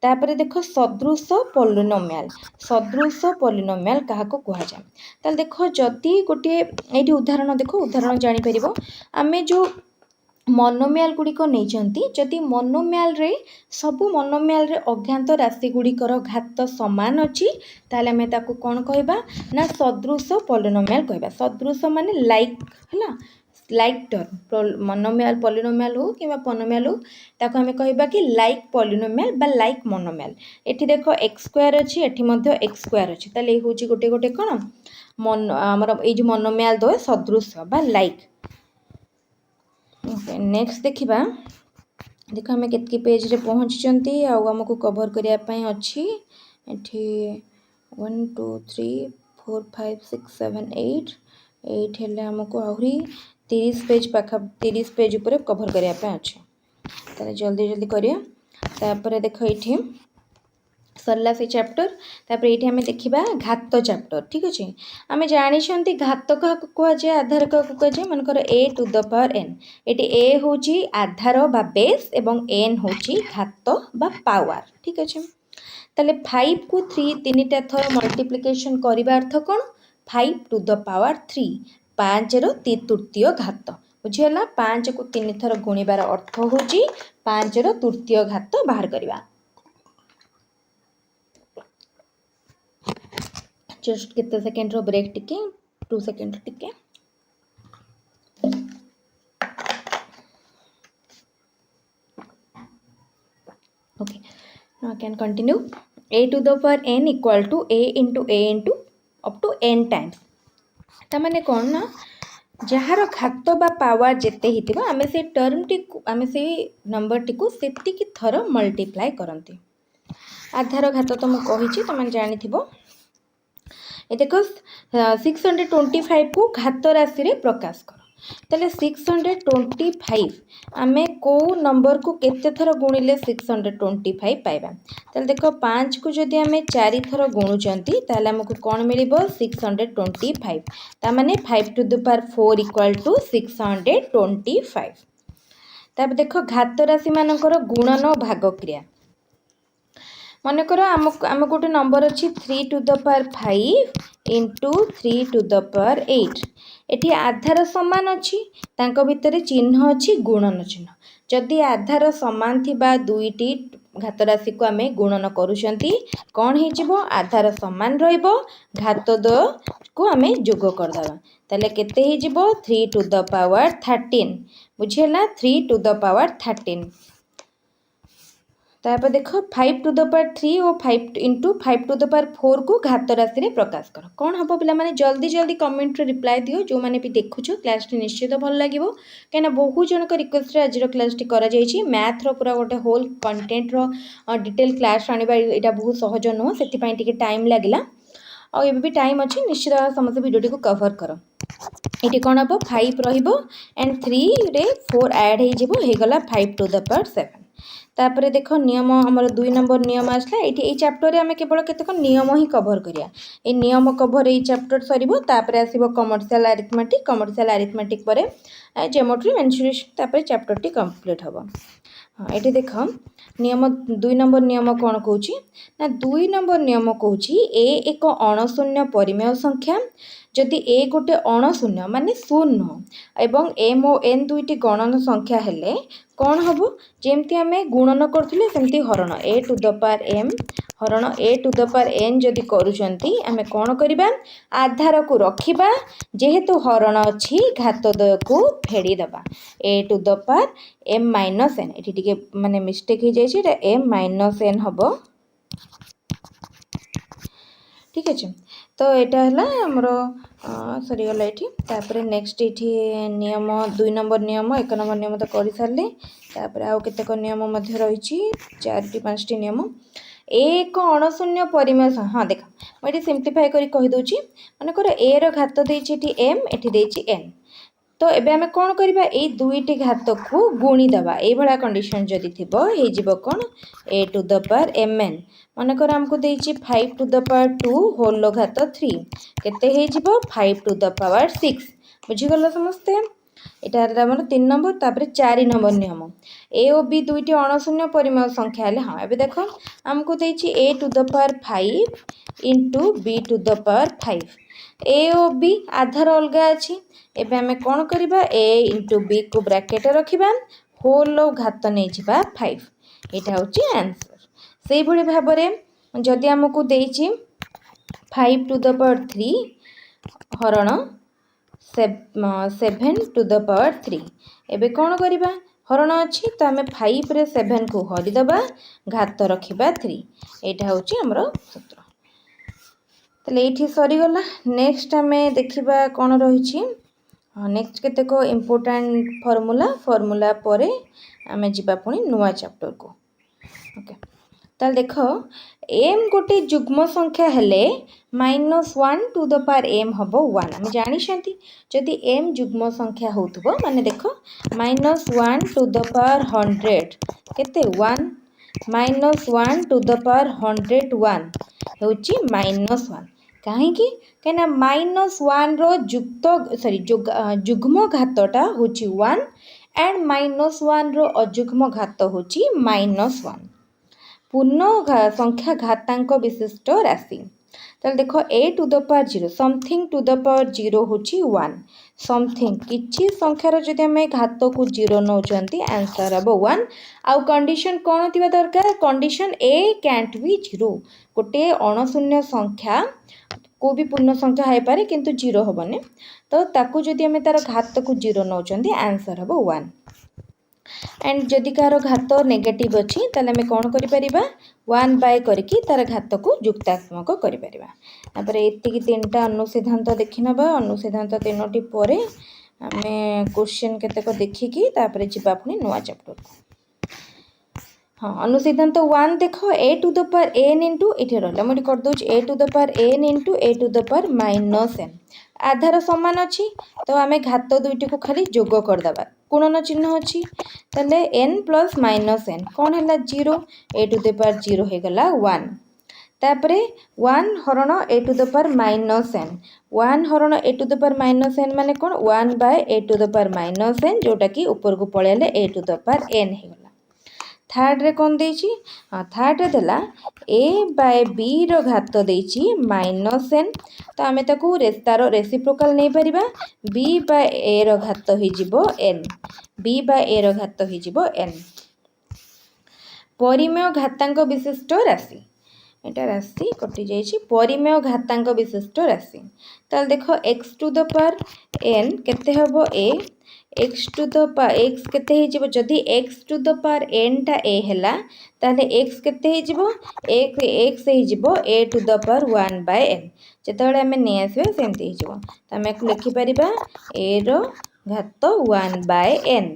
तापर देख सदृश पॉलिनोमियल क्या कह जाए ताल देख जदि गोटे ये उदाहरण देख उदाहरण जापर आम जो मोनोमियल गुड़िक नहीं जदि मोनोमियल रे सबु मोनोमियल रे अज्ञात राशि गुड़िकर घात समान अच्छी ताले आम ताकू कौन कहबा ना सदृश पॉलिनोमियल कहबा। सदृश माने लाइक है लाइक टर्म मोनोमियल पॉलिनोमियल हो कि मोनोमियल हो ताको आम कहबा कि लाइक पॉलिनोमियल बा लाइक मोनोमियल। एठी देखो एक्स स्क्वायर अच्छी एठी मध्य एक्स स्क्वायर अच्छी ताले हूँ गोटे गोटे कौन मन आमर ये मोनोमियल दो सदृश बा लाइक। ओके नेक्स्ट देखा देख आम के पेज रे पहुँची आमको कभर करने अच्छी एठी 1 2 3 4 5 6 7 8 8 हेल्ले आमको आहरी 30 पेज पाखा 30 पेज उपर कभर करने अच्छे ताले जल्दी जल्दी करिया। तापर देख ये सरला से चैप्टर तापर ये आम देखा घात चैप्टर ठीक अच्छे। आम जानी घात क्या कहुए आधार क्या कहुए मनकर ए टू द पावर एन ये ए हूँ आधार बा बेस एवं एन हूँ घात बा पावर ठीक अच्छे। ताले 5 को 3 तीन थर मल्टीप्लिकेशन करने अर्थ कौन 5 टू द पावर 3 5 रो 3/3 घात बुझीगला 5 को 3 थर गुणिबार अर्थ हूँ 5 रो 3/3 घात बाहर करवा। जस्ट केते सेकेंड रो ब्रेक टिके 2 सेकेंड टिके okay now can continue a to the power n equal to a into up to n times तामाने कौन ना जार घात बा पावर जिते ही आम से टर्म टी आम से नंबर टी को सेतिकी थर मल्टीप्लाई करते। आधार घात तो मुझे कही तुम जानी ये देख 625 को घात राशि रे प्रकाश कर ताले 625 आम को नंबर को केते थर गुणिले 625 पाइबा ताले देख 5 को जदि आम 4 थर गुणुचंती ताले हमको कौन मिलिबो 625 ता माने 5 to the power 4 equal to 625। तापर देख घात राशि मानकर गुणन भाग क्रिया मनकर आम गोटे नंबर अच्छी 3 to the power 5 into 3 to the power 8 एटी आधार समान अच्छी तांको भितर चिन्ह अच्छी गुणन चिन्ह जदि आधार समान थिबा दुईटी घात राशि को आम गुणन करुचंती कौन हो आधार समान रहिबो घात द को आम जोग करदेबा ताले केते हो 3 टू द पावर 13 बुझीगला 3 टू द पावर 13। तापर देख 5 टू द पावर 3 और 5 इंटू 5 टू द पावर 4 को घात राशि रे प्रकाश कर कौन हम पिला माने जल्दी जल्दी कमेंट रे रिप्लाई दियो जो माने भी देखुछो क्लास टी निश्चित भल लागिवो कहना बहु जनक रिक्वेस्ट रे आज क्लास टी करा जायछि मैथ रो पूरा गोटे होल कंटेंट रो डिटेल क्लास आनिबा एटा बहुत सहज नुह सेति पई टिके टाइम लागिला और ये भी टाइम अच्छी निश्चित समस्त वीडियो टी को कवर कर ये कौन हम 5 रहिबो एंड 3 रे 4 ऐड हो गला 5 टू द पावर 7। तापर देख नियम आमर 2 नंबर नियम आसला ये चैप्टर आम केवल केतक नियम ही कभर करिया ये नियम कभर ये चैप्टर सरिबो तापर आसीबो कमर्शियल अरिथमेटिक परे ज्योमेट्री मेंसुरेशन तापर चैप्टर टी कंप्लीट हबो। हाँ ये देख नियम 2 नंबर नियम कौन कौच ना 2 नंबर नियम कौच ए एक अणशून्य परिमेय संख्या जदि ए गोटे अणशून्य माने शून्य एवं एम और एन दुईटी गणन संख्या हेले कौन हम जमती आम गुणन करथिले सेमती हरण a to the power M हरण a to the power N जदि करूचंती आमे कौन करिबा आधार को रखिबा जेहेतु हरण अच्छी घातोदय को फेड़ी दबा a to the power m minus n एठी टिके माने मिस्टेक हो जाइछि एटा एम माइनस एन हबो ठीक अच्छे। तो यहाँ है आमर सरीगला ये तापर नेक्स्ट ये नियम 2 नंबर नियम 1 नंबर नियम तो कर सारे तापर आउ केतेक नियम रही 4-5 नियम एक अणशून्य परिमेय हाँ देख मुझे सिंप्लीफाई कर कहीदे मनकर ए घात देती एम एटी एन तो एबे आमे कौन करबा ए दुईटी घात को गुणीदबा ये भाया कंडीशन जदि थिबो हेजिबो कौन a to the power m n मनकर आमको देछि 5 टू द पावर 2 होल घात 3 केते हेजिबो 5 टू द पावर 6 बुझीगल समस्ते एटा हमर 3 नंबर तापर 4 नंबर नियम ए और बी दुईटी अणशून्य परिमेय संख्या हेले हाँ एबे देखो आमको देछि a to the power 5 into b to the power 5 a और बी आधार अलग अच्छी एबे आमे कौन करवा ए इंटू बी को ब्रैकेट रखिबा होल घात नहीं जा 5 यहाँ हूँ आंसर से भाई भाव में जदि आमको देछि 5 टू द पावर 3 हरण 7 टू द पावर 3 एबे कौन करवा हरण अच्छी तो आम 5 रे 7 को हरिदबा घात रखिबा 3 यहाँ हूँ आमर सूत्र ताले ये सरीगला नेक्स्ट आम देखा कौन रही नेक्स्ट केतेक इम्पोर्टाट फॉर्मूला पर आम जा पुणी नुआ चैप्टर को ओके ताल देख एम गोटे जुग्म संख्या हेले -1 टू द पावर एम हम 1 आम जानते जदि एम जुग्म संख्या हो माने देख -1 टू द पावर 100 केते 1 -1 टू द पावर 101 हूँ -1 कहीं कहीं -1 रो जुक्त सॉरी जुग्म घातटा हूँ 1 एंड -1 रो अजुग्म घात हूँ -1 पूर्ण संख्या घातांक विशिष्ट राशि ताल देख a to the power 0 something to the power 0 हूँ 1 समथिंग किसी संख्यार जदि आम घात को 0 नौचंती आंसर हम 1 आउ कंडीशन कौन थी दरकार कंडीशन ए कैंट बी 0 गोटे अणशून्य संख्या को भी पूर्ण संख्या हो पारे किंतु 0 हेनी तो ताकू जदि आम तार घात को 0 नौचंती आंसर हम 1 एंड जदि कार घात नेगेटिव अच्छी ताले आम कौन करिपरिबा 1 बाय करके तार घात को युक्तात्मक करिपरिबा एतिकी 3टा अनुसिद्धांत देखि नबा अनुसिद्धांत 3टी पर आम क्वेश्चन केतेक देखिकी तापर जिबा पुणी नुआ चैप्टर हाँ अनुसिद्धांत 1 देख a to the power n into ये रहा मुझे कर दूँ a to the power n into a to the power -n आधार सामान अच्छी तो आम घात दुईटी को खाली जोग करदे गुणन चिन्ह अच्छी ताले n प्लस -n कौन है 0 ए टू द पावर 0 हो गला 1 तापरे 1 हरण a to the power -n 1 हरण a to the power -n माने कौन 1 by a to the power -n जोटा कि ऊपर को पलैले a to the power n हो गला थर्ड रे कौन देछि हाँ थर्ड रे देला a बाय b रो घात देछि -n तो आमे ताकू तार रेसिप्रोकाल नहीं परिबा b बाय a रो घात हो जिवो n b बाय a रो घात हो जिवो n परिमेय घातांक विशिष्ट राशि एटा राशि कटि जाइछि परिमेय घातांक विशिष्ट राशि ताल देखो x to the power n केते हबो a x to the power x केते हे जिवो जदि x to the power n टा a हैला ताले x केते हे जिवो x हे जिवो a to the power 1 by n जेतेबेले हमें नै आसीबे सेमति हे जिवो त हमें लिखि परिबा a रो घात 1 बाय n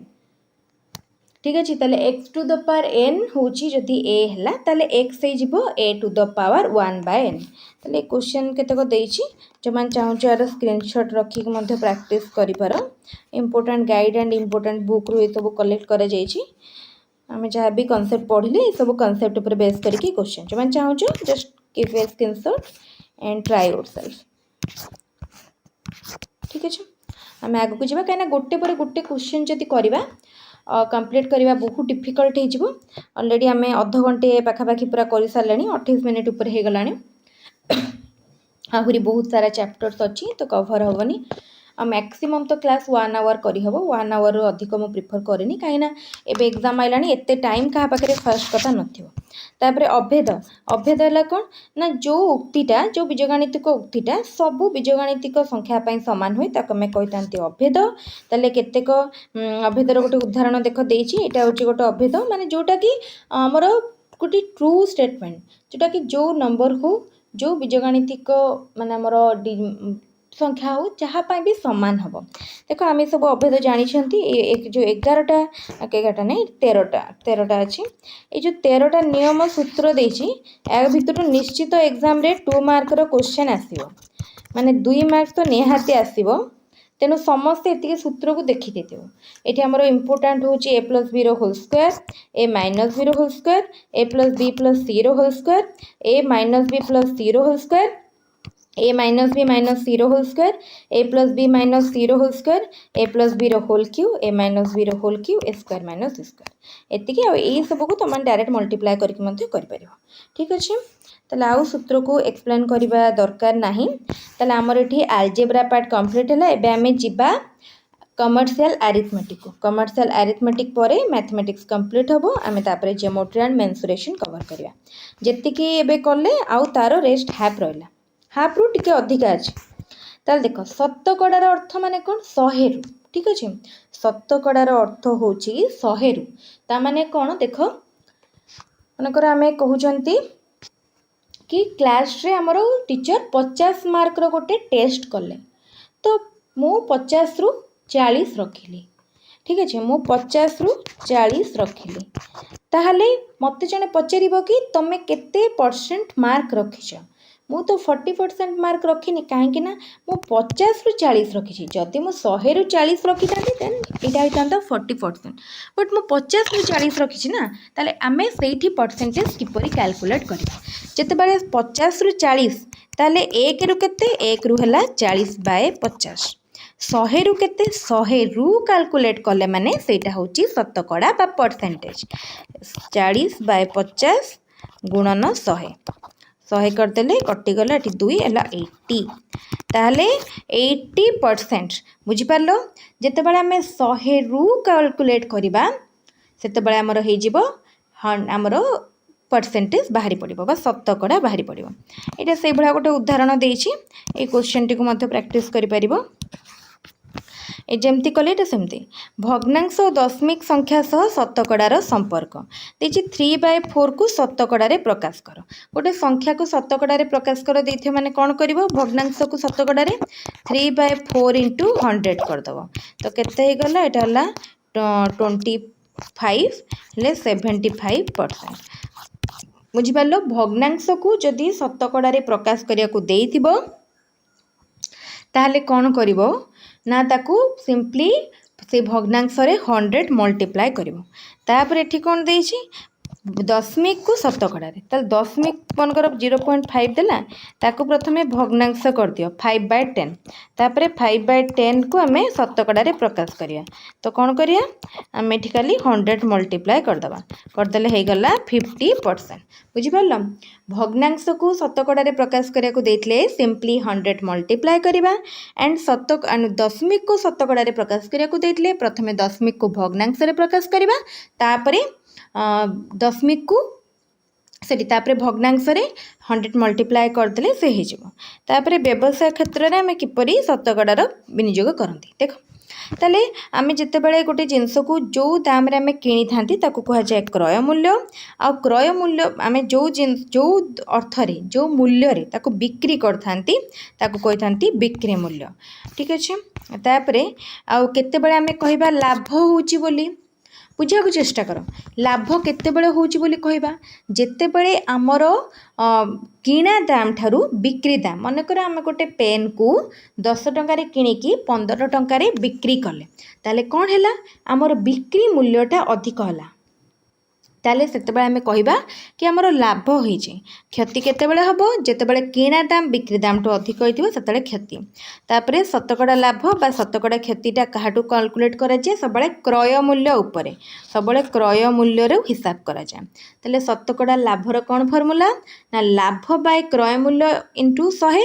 ठीक अच्छे ताले x to the power n हूँ जदि a हैला ताले x हे जिवो a to the power 1 by n ताले क्वेश्चन केतक देछि जो मान चाहू यार स्क्रीनशॉट रखिक मध्य प्रैक्टिस करि पार important guide and important book रु सब कलेक्ट करा जाइछि आमे जहाँ भी कॉन्सेप्ट पढ़िले सब कॉन्सेप्ट ऊपर बेस करके क्वेश्चन जो मान चाहू just keep a screenshot and try yourself ठीक अच्छे आम आगे को जावा कहीं गोटे पर गोटे क्वेश्चन जदि करवा कंप्लीट करवा बहुत डिफिकल्ट हो ऑलरेडी आम अध घंटे पाखापाखि पूरा कर सारे 28 मिनिट ऊपर हो गला आहरी बहुत सारा चैप्टर्स अच्छी तो कवर हेनी मैक्सिमम तो क्लास 1 आवर करहब 1 आवर अधिक मुझे प्रिफर करेनि कहीं एबे एग्जाम आइलानी एते टाइम क्या पाखे फास्ट कथा नथिबो अभेद अभेद है कौन ना जो उक्तिटा जो बीजगणितिक उक्तिटा सबू बीजगणितिक संख्या सामान हुए ताको मैं कही था अभेद ताले केतेक अभेदर गोटे उदाहरण देख देछि एटा होछि गोटे अभेद माने जोटा कि हमर गोटे ट्रू स्टेटमेंट जोटा कि जो नंबर हो जो बीजगणितिक माने हमर संख्या हो जहाँ भी सामान हम देख आम सब अभेद जानी जो 11टा नहीं 13टा अच्छी ये जो 13टा नियम सूत्र देछि या भितर निश्चित एग्जाम रे 2 मार्क रो क्वेश्चन आसीबो माने 2 मार्क्स तो निहाती आसीबो तेणु समस्ते एतिके सूत्र को देखी देथिबो एठी हमरो इंपोर्टेंट होची a + b रो होल स्क्वायर a - b रो whole square a + b + c रो whole square a - b + c रो whole square a minus b minus c रो whole square a plus b minus c रो whole square a plus b रो whole cube a minus b रो whole cube a square minus b square एतिकी आ एई सब को तुम डायरेक्ट मल्टीप्लाई करके मध्य कर परिबो ठीक अछि ताले आउ सूत्र को एक्सप्लेन करबा दरकार नाही ताले हमर एठी अलजेब्रा पार्ट कंप्लीट हला एबे हमें जिबा कमर्शियल अरिथमेटिक पर मैथमेटिक्स कंप्लीट हम आम तापर जियोमेट्री एंड मेंसुरेशन कवर करवा जेतिकी एबे कले आउ तार रेस्ट हाफ रहा हाफ रु टिके अधिका अछि ताल देख शतकड़ार अर्थ माने कौन 100 रु ठीक अछि शतकड़ार अर्थ होची 100 रु ता माने कौन देख मनकर आमे कहउचंती कि क्लास रे हमर टीचर 50 मार्क रो गोटे टेस्ट कले तो मु 50 रु 40 रखिली ठीक अच्छे मु 50 रु 40 रखिली ताहले मते जने पचारिबो कि तमे केते परसेंट मार्क रखिछ मु तो 40% मार्क रखिनी काहे ना मु 50 रु 40 रखिछि जदि मु 100 रु 40 रखि थांती देन इटा होइतांता 40% बट मु 50 रु 40 रखिछि ना ताले आमे सेठी परसेंटेज किपरि कैलकुलेट करबा जते बारे 50 रु 40 ताले 1 रु केते 1 रु हला 40 बाय 50 100 रु केते 100 रु कैलकुलेट कले माने सेटा होची शतकड़ा बा परसेंटेज 40 बाय 50 गुणन 100 करदेले कटिगला एटी 2 एला 80 ताहले 80% बुझिपारलो जेतेबेले आमे 100 रु कैलकुलेट करिबा सेतेबेले हमर हे जिवो हमर परसेंटेज बाहरी पड़ो बा शतकड़ा बाहरी पड़ो यहाँ से भाया गोटे उदाहरण देछि ए क्वेश्चन टी को मध्य प्रैक्टिस करि परिबो ए जेमती कले एटा सेमती भग्नांश और दशमिक संख्या सह शतकड़ार संपर्क देखिए 3/4 को शतकड़ा रे प्रकाश कर गोटे संख्या को शतकड़ा रे प्रकाश कर देथियो माने कोन करिवो भग्नांश को शतकड़ा रे 3/4 * 100 कर दबो तो केते हे गला एटा हला 25 ले 75% बुझी पारलो भग्नांश को जदि शतकड़ा रे प्रकाश करिया को देइथिबो ताहले कोन करिवो ना ताकू सिंपली से भग्नांश रे 100 मल्टीप्लाई करिवो तापर एठी कोन देइछि दशमिक को शतकड़ा रे ताल दशमिक मनकर 0.5 देला ताकू प्रथमे भग्नांश कर दियो 5/10 तापर 5/10 को हमें शतकड़ा रे प्रकाश करिया तो कोन करिया हमें एठी खाली 100 मल्टीप्लाई कर दबा कर देले हे गला 50% बुझी पारलो भग्नांश को शतकड़ा रे प्रकाश करिया को देतले सिंपली 100 मल्टीप्लाई करिबा एंड दशमिक को शतकड़ा रे प्रकाश करिया को देतले प्रथमे दशमिक को भग्नांश रे प्रकाश करिबा तापरे दशमिक को सेठी तापरे भग्नांश रे 100 मल्टीप्लाई करदेले से हे जिवो तापरे व्यवसाय क्षेत्र रे हमें किपरि शतकड़ार विनियोग करंती देखो ताले आमे जते बेले गोटे जिंस को जो दाम रे हमें किनी थांती ताकू कहा जाय क्रय मूल्य आ क्रय मूल्य आमे जो अर्थ रे जो मूल्य रे ताकू बिक्री कर थांती ताकू कहि थांती बिक्री मूल्य ठीक अछि तापरे आ केते बेले हमें कहिबा लाभ होउची बोली बुझा को चेष्टा कर लाभ केते बेले होउची बोली कहबा जेते बेले हमर किणा दाम ठारू बिक्री दाम मन कर आम गोटे पेन को 10 टंका रे किणी की 15 टंका रे बिक्री कले ताले कोन हैला हमर बिक्री मूल्यटा अधिक हला ताले सेते बेले हमें कहबा कि हमर लाभ होई जे क्षति केते बेले हबो जेते बेले किणा दाम बिक्री दाम तो अधिक होइथिबो सेते क्षति तापरे शतकड़ा लाभ बा शतकड़ा क्षतिटा काहाटू कैलकुलेट करा जाय सबले क्रय मूल्य उपरे सबले क्रय मूल्य रे हिसाब करा जाय ताले शतकड़ा लाभर कोन फार्मूला ना लाभ बाय क्रय मूल्य इनटू 100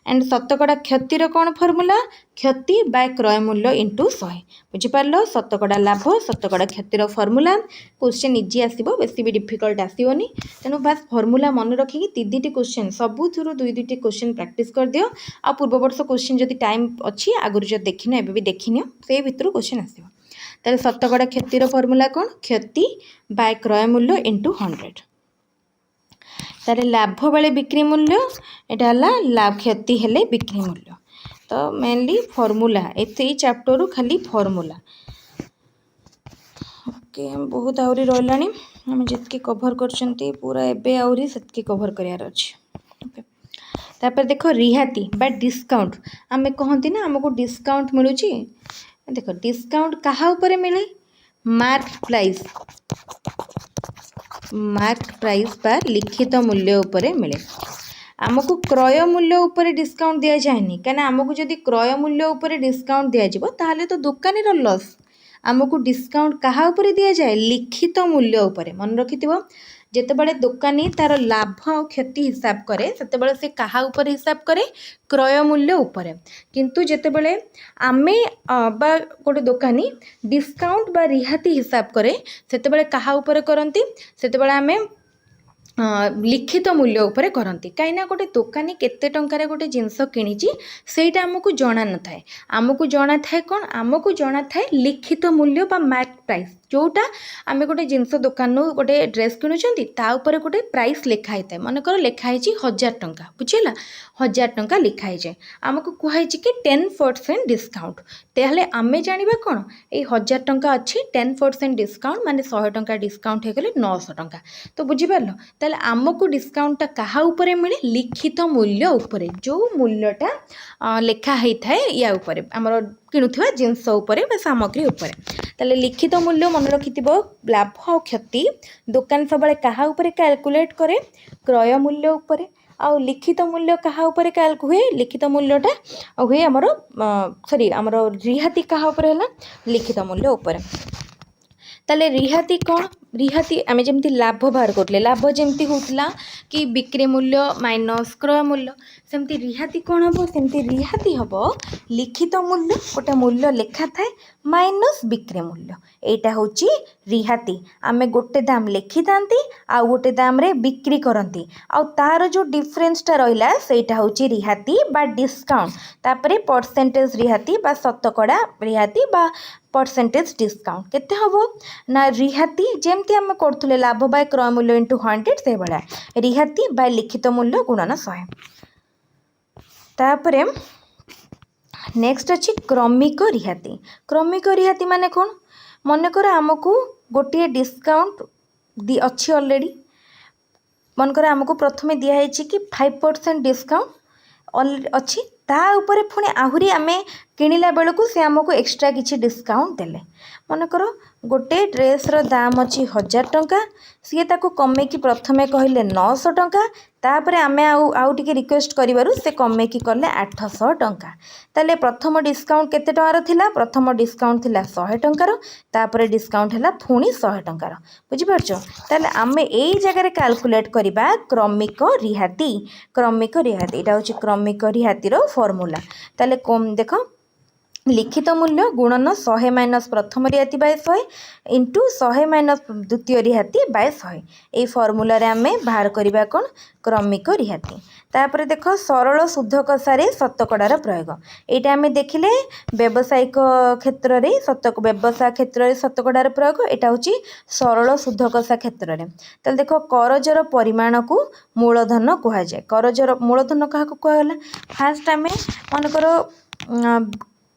एंड शतकड़ा क्षतिर कोन फार्मूला क्षति बाय क्रय मूल्य इंटू 100 बुझी पारलो शतकड़ा लाभ शतकड़ा क्षतिर फार्मूला क्वेश्चन इजी आसीबो बेसी भी डिफिकल्ट आसीबोनी तेनु बस फार्मूला मन रखी तीन क्वेश्चन सबु थुरु दुई दुईटी क्वेश्चन प्रैक्टिस कर दियो आ पूर्व वर्ष क्वेश्चन जदि टाइम अच्छी आगुरी जो देखिन एबे भी देखिनियो से भितर क्वेश्चन आसीबो ताले शतकड़ा क्षतिर फार्मूला कोन क्षति बाय क्रय मूल्य इंटू 100 ताले लाभ बेले बिक्री मूल्य एटा हला लाभ क्षति हेले बिक्री मूल्य तो मेनली फॉर्मूला एते चैप्टर रु खाली फॉर्मूला ओके हम बहुत आउरी रहलानी हम जितकी कवर करछंती पूरा एबे आउरी सेतकी कवर करियार अछि ओके तापर देखो रिहाती बा डिस्काउंट आमे कहंती ना हमको डिस्काउंट मिलुची देखो डिस्काउंट कहा ऊपर मिले मार्क प्राइस पर लिखित मूल्य ऊपर मिले आमको क्रय मूल्य उपर डिस्काउंट दि जाएनि कहीं आमको जदि क्रय मूल्य उपर डिस्काउंट दिज्व ताहले तो दुकानी लॉस आमको डिस्काउंट कहा उपर दि जाए लिखित मूल्य उपर मन रखि जितेबाला दुकानी तार लाभ और क्षति हिसाब करे से से कहा उपर हिसाब करे क्रय मूल्य उपर किंतु जितेबाला आमे बा गोटे दुकानी डिस्काउंट बा रिहाती हिसाब करे से कहा उपर करती से आमे लिखित मूल्य उपर करती कहीं गोटे दुकानी केते टंकार गोटे जिनस किणी सेटा आमको जना न थाए आमको जना थाए कौन आमको जना थाए लिखित मूल्य बा मार्क प्राइस जोटा आम गोटे जिनस दुकान गोटे ड्रेस किणुंट ताऊपर गोटे प्राइस लिखाई थाए मनकर लिखाई 1000 टंका बुझेगा 1000 टंका लिखाई जाए आमको कहुई कि 10% डिस्काउंट तेल आम जाना कौन ये 1000 टंका अच्छी 10% डिस्काउंट माने 100 टंका डिस्काउंट हो गले 900 टंका तो बुझीपार ताले आमको डिस्काउंटा कहा उपरे मिले लिखित मूल्य उपरे जो मूल्यटा लेखा होता है या उपरे आमर किणुवा जिनस उपरे बा सामग्री उपरे ताले लिखित मूल्य मन रखि लाभ और क्षति दुकान सब कहा उपरे कैलकुलेट करे क्रय मूल्य उपरे आउ लिखित मूल्य कहा उपरे हुए लिखित मूल्यटा हुए आमर सॉरी आमर रिहाती कहा उपरे हला लिखित मूल्य उपरे ताले रिहाती कौन रिहाती आम जमी लाभ बाहर करते लाभ जमी होता कि बिक्री मूल्य माइनस क्रय मूल्य सेमती रिहाती कौन हम सेमती रिहाती हम लिखित मूल्य गोटे मूल्य लेखा थाए माइनस बिक्री मूल्य यहाँ हूँ रिहाती आम गोटे दाम लिखि था आउ गोटे दाम रे बिक्री करती आउ तार जो डिफरेन्सटा रहा सेटा हूँ रिहाती बा डिस्काउंट तापरे परसेंटेज रिहाती बा शतकड़ा रिहाती बा परसेंटेज डिस्काउंट केते हबो ना रिहाती जेमती आम करथुले लाभ बाय क्रय मूल्य इंटू 100 से भाया रिहाती बाय लिखित मूल्य गुणन 100 तापरे नेक्स्ट अच्छी क्रमिक रिहाती माने कौन मनकर आमको गोटे डिस्काउंट अच्छी ऑलरेडी मनकर आमको प्रथमे दिखाई कि 5% डिस्काउंट अच्छी ता उपरे पुणी आहुरी आमे किणिला बेलू से आमको एक्स्ट्रा किसी डिस्काउंट देले मनकर गोटे ड्रेसर दाम अच्छी 1000 टंका सी ताको कमे कि प्रथमे कहले 900 टंका तापर आमे आउ टिके रिक्वेस्ट करिवारु से कमे कि करले 800 टंका ताले प्रथम डिस्काउंट केते टंकार थिला प्रथम डिस्काउंट थिला 100 टंकार तापर डिस्काउंट हैला पुणी 100 टंकार बुझी पारछो ताले आमे एई जगह रे कैलकुलेट करिबा क्रमिक रिहाती एटा होची क्रमिक रिहाती रो फॉर्मूला ताले कम देखो लिखित मूल्य गुणन 100 माइनस प्रथम रिहाती बाय 100 इंटू 100 माइनस द्वितीय रिहाती बाय 100 ये फॉर्मूला रे आमे बाहर करिबा कोन क्रमिक रिहाती तापर देख सरल शुद्ध कषारे शतकड़ार प्रयोग यहाँ आम देखिले व्यावसायिक क्षेत्र में व्यवसाय क्षेत्र में शतकड़ार प्रयोग यहाँ हूँ सरल शुद्ध कषा क्षेत्र में तो देख करजर परिमाण को मूलधन कहुए करजर मूलधन क्या कहला फास्ट आम मनकर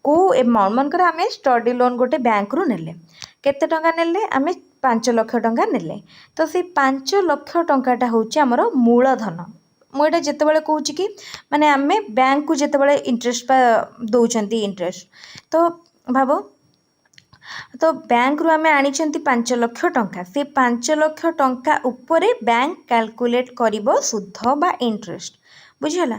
को एमाउंट मनकर आम स्टडी लोन गोटे बैंक रु नेले केते टंका नेले आम 5 लाख टंका नेले तो से 5 लाख टंकाटा हूँ आमर मूलधन मुझे जितेबाला कहूँ कि माने आम बैंक को जितेबाला इंटरेस्ट दौरान इंटरेस्ट तो भाव तो बैंक रु आम आनी 5 लाख टंका से 5 लाख टंका उपरे बैंक कैलकुलेट करिबो शुद्ध बा इंटरेस्ट बुझीगला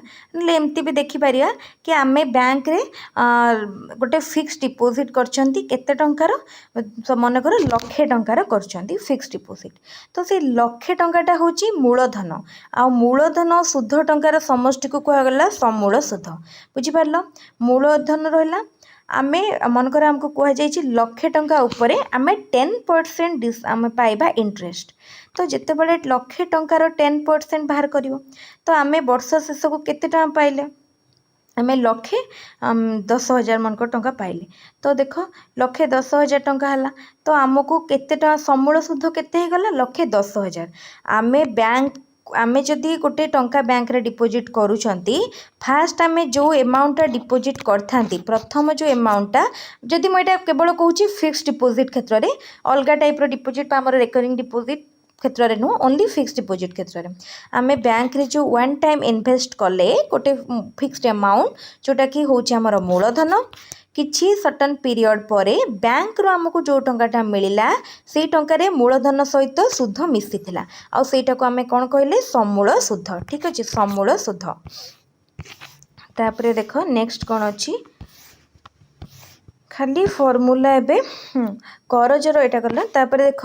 एमती भी देखिपर कि आम बैंक रे गोटे फिक्स डिपोजिट करते टंकार मनकर 1,00,000 टंकार कर फिक्स डिपोजिट तो से 1,00,000 टंकाटा हूँ मूलधन आ मूलधन शुद्ध टंकार समष्टि को कहगला समूल शुद्ध बुझीपार मूलधन रहा आमे मनकर आमको कहुई 1,00,000 टंका उपरे आमे 10% आमे पाइबा इंटरेस्ट तो जिते बड़े 1,00,000 टंकार 10% बाहर करिवो तो आमे वर्ष शेष को केते टंका पाइले आमे 1,10,000 मनकर टंका पाइले तो देख 1,10,000 टंका हला तो आमको केते टंका समूल शुद्ध केते हे गला 1,10,000 आमे बैंक आमे जदि गोटे टंका बैंक रे डिपोजिट करूछंती फास्ट आमे जो अमाउंट डिपोजिट करथांती प्रथम जो अमाउंट जदि मैं केवल कहूँ फिक्स डिपोजिट क्षेत्र में अलग टाइप डिपोजिट आमर रिकरिंग डिपोजिट क्षेत्र में नुह ओनली फिक्स डिपोजिट क्षेत्र में आम बैंक रे जो वन टाइम इन्वेस्ट कले गोटे फिक्स्ड अमाउंट जोटा कि हूँ आमर मूलधन किछि सर्टन पीरियड पर बैंक रो आमको जो टंकाटा मिलला से टंकार मूलधन सहित सुध मिसिथिला आ सेटा को आमे कोन कहले समूल सुध। ठीक अछि समूल सुध। तापरे देख नेक्स्ट कौन अच्छी खाली फॉर्मूला एबे करजर एटा करला। तापर देख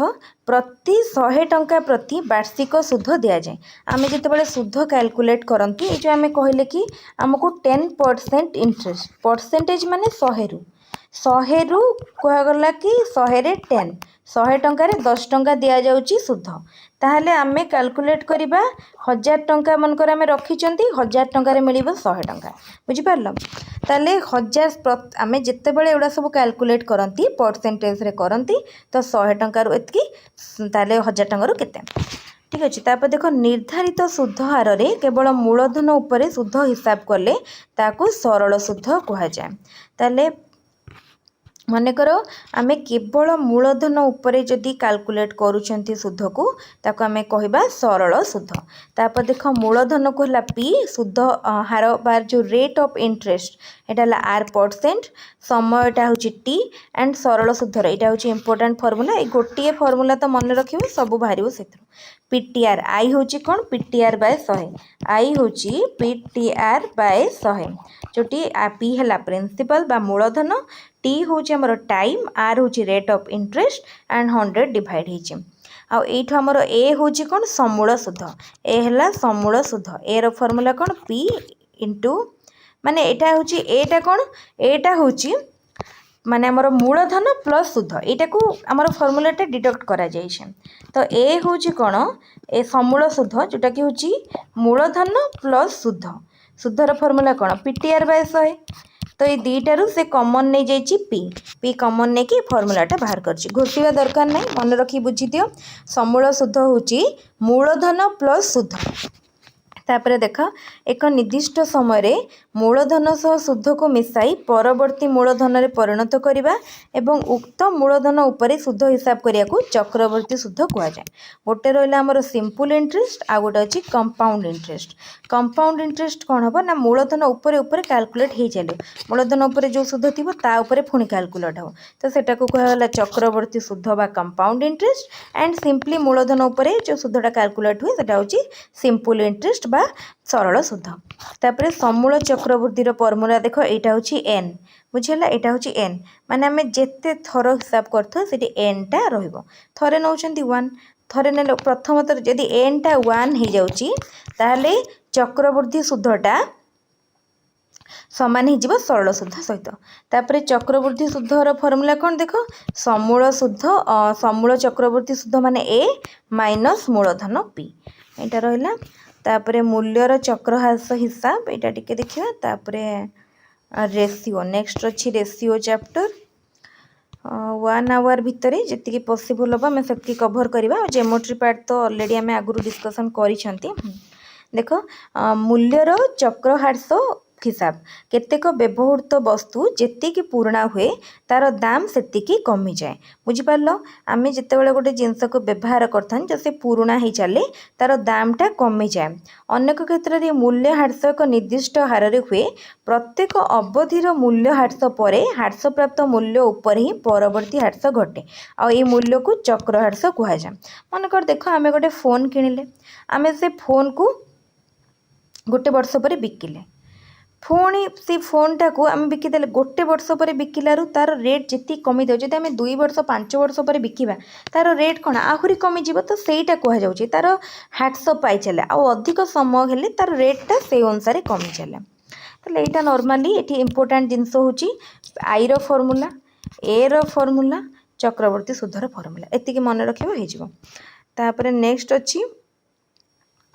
प्रति 100 टंका प्रति वार्षिक सुध दिया जाए। आमे जितेबाला सुध कैलकुलेट करंती ए जो आमे कहले कि हमको 10% इंटरेस्ट परसेंटेज माने 100 रु कहगला कि 100 रे 10 100 टंकार 10 टंका दिया जाउची सुध। ताहले आमे कैलकुलेट करिबा 1000 टंका मनकर आमे रखिचंती 1000 टंका रे मिलिबो 100 टंका बुझी पारलो। ताले 1000 आमे जितेबाला एडा सब कैलकुलेट करंती परसेंटेज रे करंती तो 100 टंका रु एतकी ताले 1000 टंका रु केते। ठीक अच्छे। तापर देख निर्धारित सुध हार रे केवल मूलधन उपरे सुध हिसाब कले ताकू सरल सुध कहा जाए। ताले मन कर आमे केवल मूलधन उपरे जदि कैलकुलेट करूछंती सुध को ताको आमे कहबा सरल सुध। तापर देख मूलधन को हला पी सुध हार बार जो रेट ऑफ इंटरेस्ट एटा हला आर परसेंट समयटा होची टी एंड सरल सुधर एटा होची इंपोर्टेंट फार्मूला। ए गोटिए फार्मूला तो मन रखिबो सब बाहरिबो सेथरो। पीटीआर आई होची कोन पीटीआर बाय 100 आई होची पीटीआर बाय 100 जोटी पी हला प्रिंसिपल बा मूलधन टी होची हमर टाइम आर होची rate of interest and 100 divide होची आ एठो हमर ए होची कोन समूल सुध ए हला समूल सुध ए रो फार्मूला कोन पी इनटू माने एटा होची एटा कोन एटा होची माने हमर मूलधन प्लस सुध एटा को हमर फार्मूलाटा डिडक्ट करा जाय छै। तो ए होची कोन ए समूल सुध जोटा कि होची मूलधन प्लस सुध सुधर फार्मूला कोन पीटीआर बाय 100 तो ये दुईटारू से कॉमन नहीं जाइए पी कॉमन नहीं कि फॉर्मूलाटा बाहर करछि घोषिबा दरकार नहीं मन रखी बुझी दियो। समूल सुध होची मूलधन प्लस सुध। तापर देख एक निर्दिष्ट समय मूलधन सह सुध को मिसाई परवर्ती मूलधन रे परिणत करिबा एवं उक्त मूलधन उपरे सुध हिसाब करिया को चक्रवर्ती सुध कहा जाए। गोटे रहिला हमर सिंपल इंटरेस्ट आ गोटे अछि कंपाउंड इंटरेस्ट। कंपाउंड इंटरेस्ट कोन हबो ना मूलधन उपरे उपरे कैलकुलेट हे चले मूलधन उपरे जो सुध थिबो ता उपरे पुणी कैलकुलेट हो तो सेटा को कहला चक्रवर्ती सुध बा कंपाउंड इंटरेस्ट एंड सिंपली मूलधन उपरे जो सुधटा कैलकुलेट हुए सेटा होची सिंपल इंटरेस्ट बा सरल सुध। तापर समूल चक्रवर्ती फॉर्मूला देख एटा होची एन बुझिला एटा होची एन माने आमे जेते थर हिसाब करथो सेठी एन टा रहइबो थरे नउचंती 1 थरे ने प्रथम तर जदी एन टा 1 हे जाउची ताहले चक्रवर्ती सुधटा समान हो सरल सुध सहित। तापर चक्रवर्ती सुधर फॉर्मूला कौन देख समूल सुध समूल चक्रवर्ती सुध माने ए माइनस मूलधन पी एटा रहिला। तापर मूल्यर चक्रहास हिसाब एटा टिके देखिबा। तापर रेशियो नेक्स्ट अछि रेशियो चैप्टर 1 आवर भितर जति पॉसिबल हम मैं सेति कवर करबा। ज्योमेट्री पार्ट तो ऑलरेडी आमे आगुरु डिस्कशन करिसंती। देख मूल्यर चक्रहास हिसाब केतेक व्यवहृत वस्तु जेतिकी पुराणा हुए तार दाम सेतिकी कमी जाए बुझी पारलो। आमे जेतेबेले गोटे जिंस को व्यवहार करथन जो से पुराणा ही चले तार दामटा कमी जाए। अनेक क्षेत्र रे मूल्य ह्रास एक निर्दिष्ट हार रे हुए प्रत्येक अवधिर मूल्य ह्रास परे ह्रास प्राप्त मूल्य उपर ही परवर्ती ह्रास घटे आ ए मूल्य को चक्र ह्रास कहा जाए। मनकर देख आमे गोटे फोन किनिले आमे से फोन को गोटे वर्ष पर बिकिले पुणी से फोनटा को आम बिकिदेले गोटे वर्ष पर बिकिलारू तार रेट जी कमी जाए जब आम 2 वर्ष 5 वर्ष पर बिकिबा तार रेट कौन आहरी कमी जीव तो सहीटा कहुच्छे तार ह्रास पाई चले आ अधिक समय हेले तार रेटा से अनुसार कमी चले। तो यहाँ नॉर्मली ये इंपोर्टेंट जिनस हूँ आई रो फॉर्मूला ए रो फॉर्मूला चक्रवर्ती सुधर फॉर्मूला एतिकी मन रखिबो। तापर नेक्स्ट अच्छी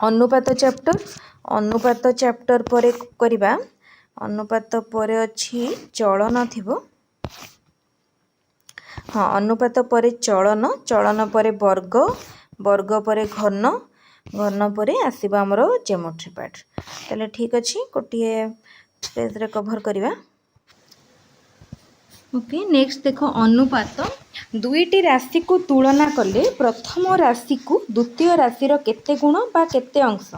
अनुपात चैप्टर अनुपात चैप्टर पर करबा अनुपात पर अच्छी चलन थिबो हाँ अनुपात पर चलन चलन पर वर्ग वर्ग पर घन घन पर आसीबा हमरो ज्योमेट्री पार्ट। ताले ठीक अच्छी गोटे पेज रे कवर करबा। ओके नेक्स्ट देखो अनुपात दुईटी राशि को तुलना कले प्रथम राशि को द्वितीय राशि रो केते गुण बा केते अंश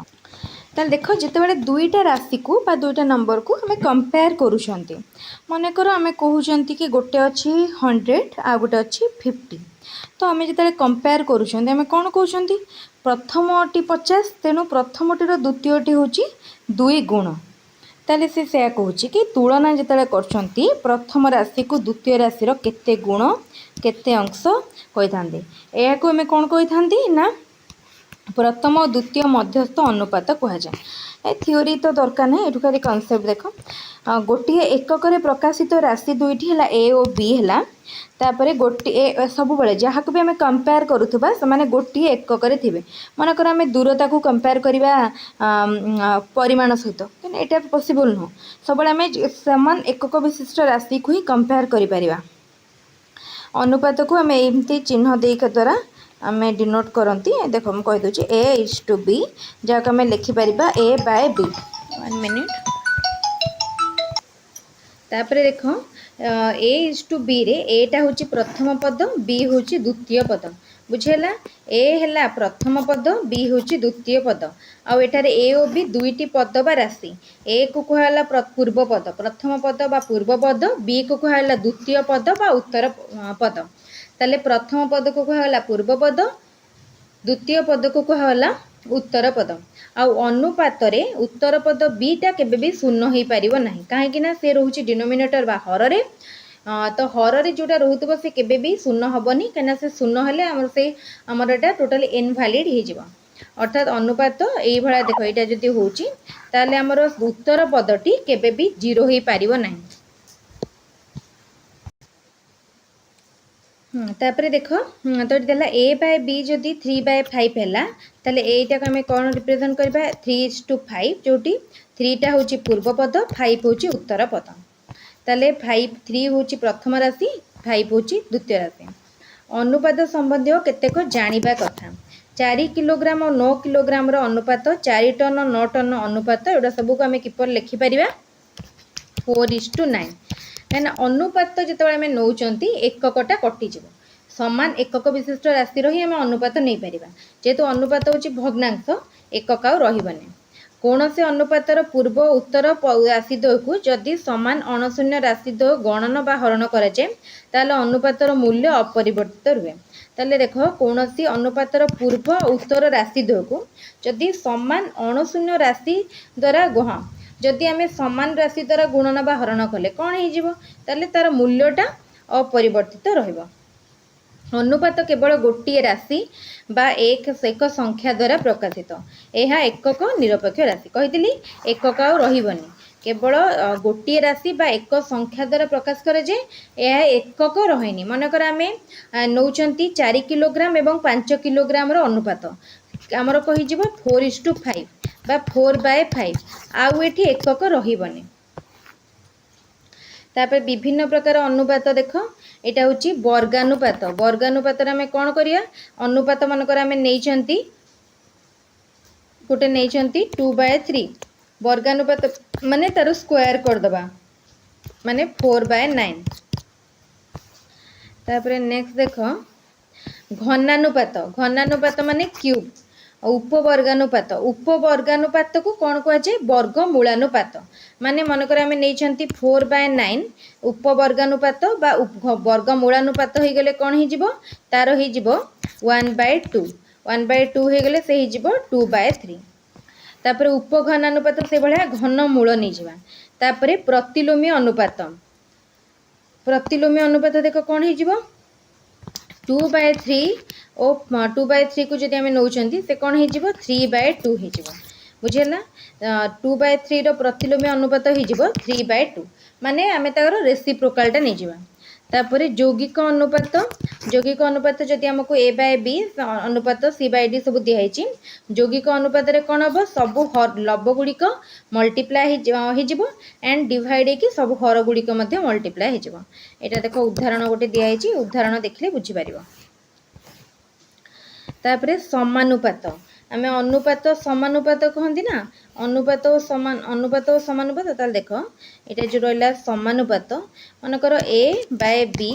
ताल देख जिते दुईटा राशि को बा दुईटा नंबर को आम कंपेयर करुँच मनकर आम कहते कि गोटे अच्छी 100 आ गोटे अच्छी 50 तो आम जो कंपेयर करुँच कौन कहते प्रथमटी 50 तेणु प्रथमटीर द्वितीयटी हूँ 2 गुण ताले से कहूँ कि तुलना जिते कर प्रथम राशि को द्वितीय राशि केते गुण केते अंश कही था यह आम कौन कही था ना प्रथम और द्वितीय मध्यस्थ अनुपात कहुए थ्योरी तो दरकार ना ये खाली कनसेप्ट देख गोटे एकक प्रकाशित राशि दुईटी है ए और बी है तापर गोटे सब जहाँ को भी आम कंपेयर करुवा से गोटे एकक थे मनकर आम दूरता को कंपेयर करवा परिमाण सहित यहाँ पॉसिबल नुह सब आम सामान एकक विशिष्ट राशि को ही कंपेयर कर अनुपात को आम एमती चिन्ह देख द्वारा आम डिनोट करती देख मुझे कहीदे ए इज टू बी जहाँ आम लिखिपर ए बाय बी 1 मिनिट तापर देख ए इज टू बी रे एटा हूँ प्रथम पद बी हूँ द्वितीय पद बुझेगा ए है प्रथम पद बी हूँ द्वितीय पद आउ एठार ए और बी दुईटी पद बा राशि ए को कहला पूर्व पद प्रथम पद बा पूर्व पद बी को कहला द्वितीय पद बा उत्तर पद ताले प्रथम पद को कहला पूर्व पद द्वितीय पद को कहला उत्तर पद आउ अनुपात रे उत्तर पद बीटा केबे भी शून्य हो पारिबो नाही काहेकि ना से रहउची डिनोमिनेटर बा हर रे तो हर रे जोटा रहउतबो से केबे भी शून्य हबनी कना से शून्य हेले हमर से हमर एटा टोटली इनवैलिड हो जिवो अर्थात अनुपात एई भळा देखो एटा जदी होउची ताले हमर उत्तर पदटी केबे भी जीरो हो पारिबो नाही तापर देख तो देला ए बाय बी जदि 3/5 है ताले एटा को आम कौन रिप्रेजेंट करबा 3:5 जोटी 3टा हूँ पूर्व पद 5 हूँ उत्तर पद ताले 3 हूँ प्रथम राशि 5 हूँ द्वितीय राशि अनुपात संबंधी केतेक जानिबा कथा 4 किलोग्राम और 9 किलोग्राम अनुपात 4 टन 9 टन अनुपात एटा सबको आम किपर लिखिपर 4:9 कहीं अनुपात जो आम नौ एककटा कटिज सामान एकक विशिष्ट राशि ही आम अनुपात नहीं पार जेहेतु अनुपात हूँ भग्नांश एकक आने कौन से अनुपातर पूर्व उत्तर राशिद्वय को जदि सामान अणशून्य राशिद्वय गणन बा हरण कराए ताल अनुपातर मूल्य अपरिवर्तित रुहे ताले देख कौन सी अनुपातर पूर्व उत्तर राशिद्वय को जदि सामान अणशून्य राशि द्वारा जदि आम सामान राशि द्वारा गुणन बा हरण कले कौन हो तार मूल्यटा अपरिवर्तित रहिबो अनुपात केवल गोटे राशि बा एक संख्या द्वारा प्रकाशित यह एकक निरपेक्ष राशि कही एकक आनी केवल गोटे राशि बा एक संख्या द्वारा प्रकाश करे जे यह एकक रहेनी मनकर आम नौ 4 किलोग्राम एवं 5 किलोग्राम अनुपात आमर कही 4:5 बा 4/5 आउ एठी एकक रहिबनी तापर विभिन्न प्रकार अनुपात देख एटा हूँ वर्गानुपात वर्गानुपात आम कौन करिया अनुपात मनकर आम नहीं गोटे नहीं 2/3 वर्गानुपात माने तार स्क्वायर करदबा माने 4/9 तापर नेक्स्ट देख घनानुपात घनानुपात माने क्यूब उपवर्गानुपात को कौन कहुए वर्गमूलानुपात माने मनकर आम नहीं 4/9 उपवर्गानुपात बा वर्गमूलानुपात हो गले कौन हो तार हो 1/2 1/2 हो गले से हो 2/3 तापर उपघनानुपात से भाया घनमूल नहीं जावा तापर प्रतिलोमी अनुपात देख कौन हो 2/3 और 2/3 को जब आम नौ से कौन हो 3/2 हो बुझेगा 2/3 प्रतिलोमी अनुपात हो 3/2 माने आम तार रेसिप्रोकालटा नहीं जावा तापर यौगिक अनुपात जदि आमको A/B अनुपात C/D सब दिखाई यौगिक अनुपात कौन हम सब लव गुड़िक मल्टीप्लाय हो एंड डिवाइड हो सब हर गुड़िक मल्टीप्लाय हो यहाँ देख उदाहरण गोटे दिखाई उदाहरण देखले बुझीपार तापर समानुपात आम अनुपात समानुपात कहती ना अनुपात और समानुपात ताल देख यहाँ जो रहा समानुपात मनकर A/B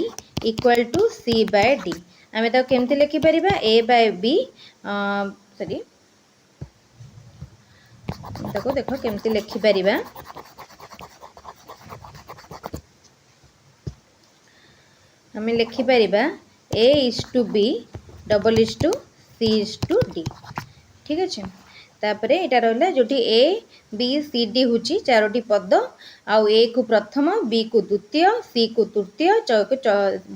इक्वल टू C/D आम केमती लिखिपर A/B सॉरी ताको देखो केमती लिखि परिबा। आम लिखि परिबा A is to B double is to C is to D। ठीक अच्छे। तापरे एटा रहला जोटी A B C D होची चारोटी पद आउ A को प्रथम B को द्वितीय C को तृतीय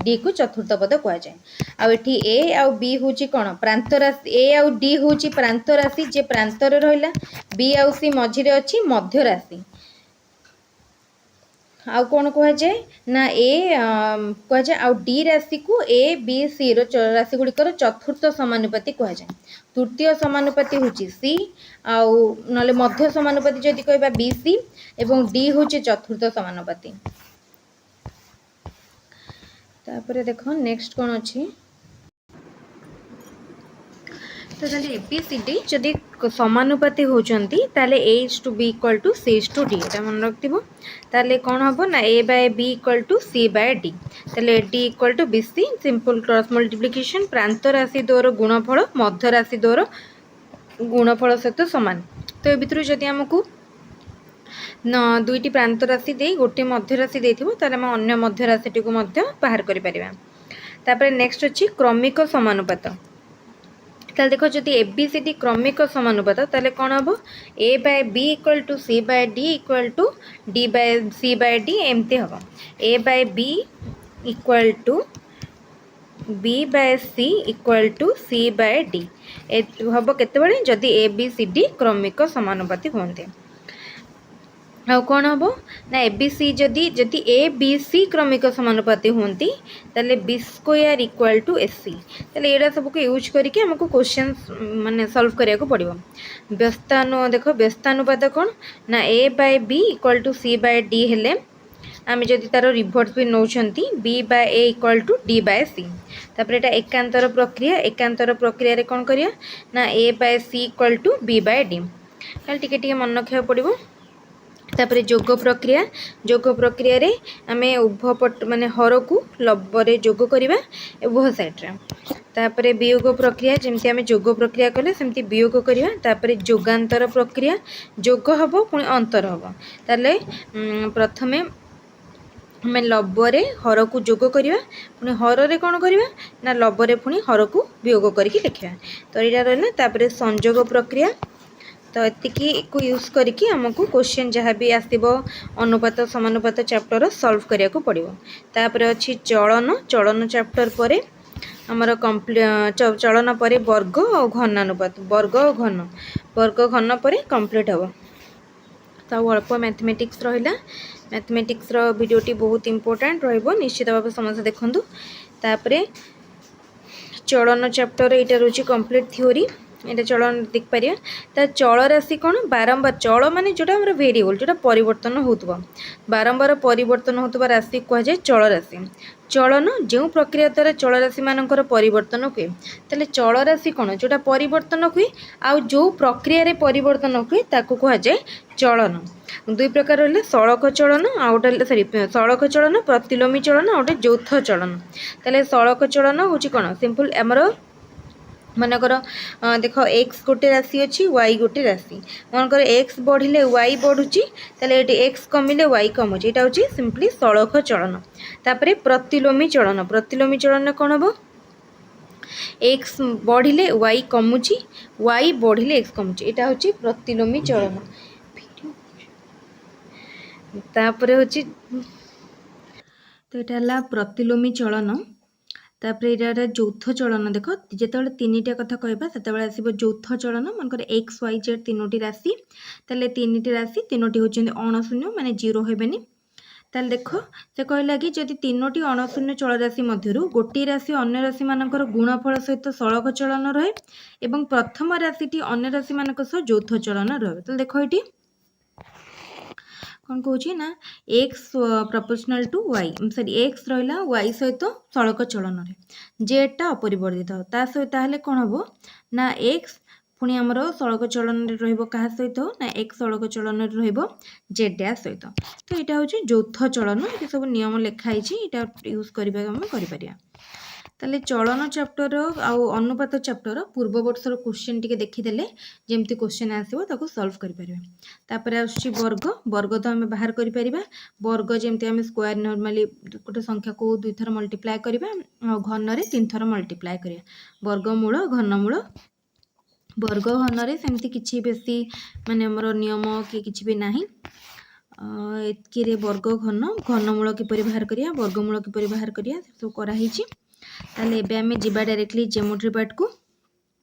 D को चतुर्थ पद कह जाए। आउ एठी A आउ B होची कोन प्रांत राशि A आउ D होची प्रांत राशि जे प्रांत रे रहला B आउ C मझी रे अछि मध्य राशि। आउ कौन कह जाए ना ए कह जाए आउ डी राशि को ए बी सी राशि गुड़िकर चतुर्थ समानुपाती कह जाए। तृतीय समानुपाती होची सी आउ नले मध्य समानुपाती जदि कहबा बी सी एवं डी होची चतुर्थ समानुपाती। तापरे देखो नेक्स्ट कौन अछि तो ताले एबीसीडी जदि समानुपाती होचंती ताले A is to B equal to C is to D एटा मन रखथिबो। ताले कोन हबो ना A by B equal to C by D ताले D equal to BC simple cross multiplication प्रांत राशि द्वारा गुणफल मध्य राशि द्वारा गुणफल सहित समान। तो ए भितरु जदि हमकु न दुईटी प्रांत राशि दे गोटे मध्य राशि देथिबो ताले हम अन्य मध्य राशि को मध्य बाहर करि परिबा। तापर नेक्स्ट अछि क्रमिक समानुपात। ताले देखो जदि एबीसीडी क्रमिक समानुपात ताले कोन हबो A by B equal to C by D equal to D by C by D एमती हबो। A by B equal to B by C equal to C by D ए हबो केते बळे जदि ABCD क्रमिक समानुपाती होंते। आउ कौन हम ना एबीसी जदि जदि ए बी सी क्रमिक समानुपाती होंती ताले B square equal to AC ताले एडा सब को यूज करके हमको क्वेश्चन माने सॉल्व करिया को पड़िबो। व्यस्तानु देखो व्यस्तानुपात कौन ना a by b equal to c by d हेले आम जदि तार रिभर्स भी नौछंती b by a equal to d by c. तापर एटा एकांतर प्रक्रिया रे कौन करिया ना a by c equal to b by d खाली टिके मन रखिया पड़िबो। तापर जोग प्रक्रिया रे आमे उभय पट माने हर को लब्बरे जोग करिबा उभय साइड रे। तापर वियोग प्रक्रिया जेमती आमे जोग प्रक्रिया कले सेमती वियोग करिबा। तापर जोगांतर प्रक्रिया जोग हबो पुनी अंतर हबो ताले प्रथमे हमें लब्बरे हर को जोग करिबा पुनी हर रे कोन करिबा ना लब्बरे पुनी हर को वियोग करके लिखिबा। तो एटा रहला तापर संयोग प्रक्रिया। तो एतिकी को यूज करके हमको क्वेश्चन जहाँ भी आसो अनुपात समानुपात चैप्टर सॉल्व करिया को पड़िबो। तापर अछि चलन चैप्टर परे हमर चलन परे वर्ग और घनानुपात वर्ग घन परे कंप्लीट हबो। तो अल्प मैथमेटिक्स रहिला मैथमेटिक्स रो वीडियोटी बहुत इंपोर्टेंट रहइबो निश्चित भाव समस्त देखंतु। तापर चलन चैप्टर एटा रोची कंप्लीट थ्योरी एटा चलन देख पारिया। ता चल राशि कौन बारंबार चल माने जोटा हमर वेरिएबल जोटा परिवर्तन होतबा बारंबार परिवर्तन होतबा राशि कह जाय चल राशि। चलन जो प्रक्रिया द्वारा चल राशि मानकर परिवर्तन हुए ताले चल राशि कौन जोटा परिवर्तन हुए आउ जो प्रक्रिया रे परिवर्तन हुए ताको कह जाय चलन। दुई प्रकार रहले सड़क चलन आउटे सॉरी सड़क चलन प्रतिलोमी चलन आउटे यौथ चलन। ताले सड़क चलन होची कौन सिंपल हमर मनकर देख एक्स गोटे राशि अच्छी वाई गोटे राशि मनकर एक्स बढ़िले वाई बढ़ुची ताले एक्स कमिले वाई कमुची एटा होची सिंपली सड़क चलन। तापरे प्रतिलोमी चलन कौन हम एक्स बढ़िले वाई कमुची वाई बढ़िले एक्स कमुची एटा होची प्रतिलोमी चलन। तापरे होची तो एटा हला प्रतिलोमी चलन। तापरे एटा यौथ चलन देख जेतेबेले तीनिटा कथा कहबा सेतेबेले आसीबो यौथ चलन मनकर एक्स वाई जेड तीनोटी राशि ताले तीनिटी राशि तीनोटी होचेंदी अणशून्य माने जीरो हेबेनी। ताले देख से कहला कि जदि तीनोटी अणशून्य चल राशि मध्यरु गोटी राशि अन्य राशि मानकर गुणफल सहित सड़क चलन रहे एवं प्रथम राशिटी अन्य राशि मानक सह यौथ चलन रहे। तो देख एटी कौन कौच ना x proportional to y sorry x रहा वाई सहित सड़क चलन जेडटा अपरिवर्तित ता सहित ताहले कौन हम ना एक्स पुणी आमर सड़क चलन क्या सहित ना एक्स सड़क चलन जेड डैश सहित। तो यहाँ हूँ यौथ चलन ये सब नियम लिखाई यूज कर। ताले चलन चैप्टर आउ अनुपात चैप्टर पूर्व वर्षर क्वेश्चन टिके देखिदेले जेमती क्वेश्चन आसीबो ताको सॉल्व करि परिबा। तापरे आछि वर्ग वर्ग तो आमे बाहर करि परिबा। वर्ग जेमती आमे स्क्वायर नॉर्मली गोटे संख्या को दुई थर मल्टीप्लाई करिबा आ घन रे तीन थर मल्टीप्लाई करिया। वर्गमूल घनमूल वर्ग घन रे सेमती किछि बेसी माने हमर नियम कि किछि भी नाही। एतकी रे वर्ग घन घनमूल किपरि बाहर करिया वर्गमूल किपरि बाहर करिया सब करा हिची। ताले एबे आमे जिबा डायरेक्टली ज्योमेट्री पार्ट को।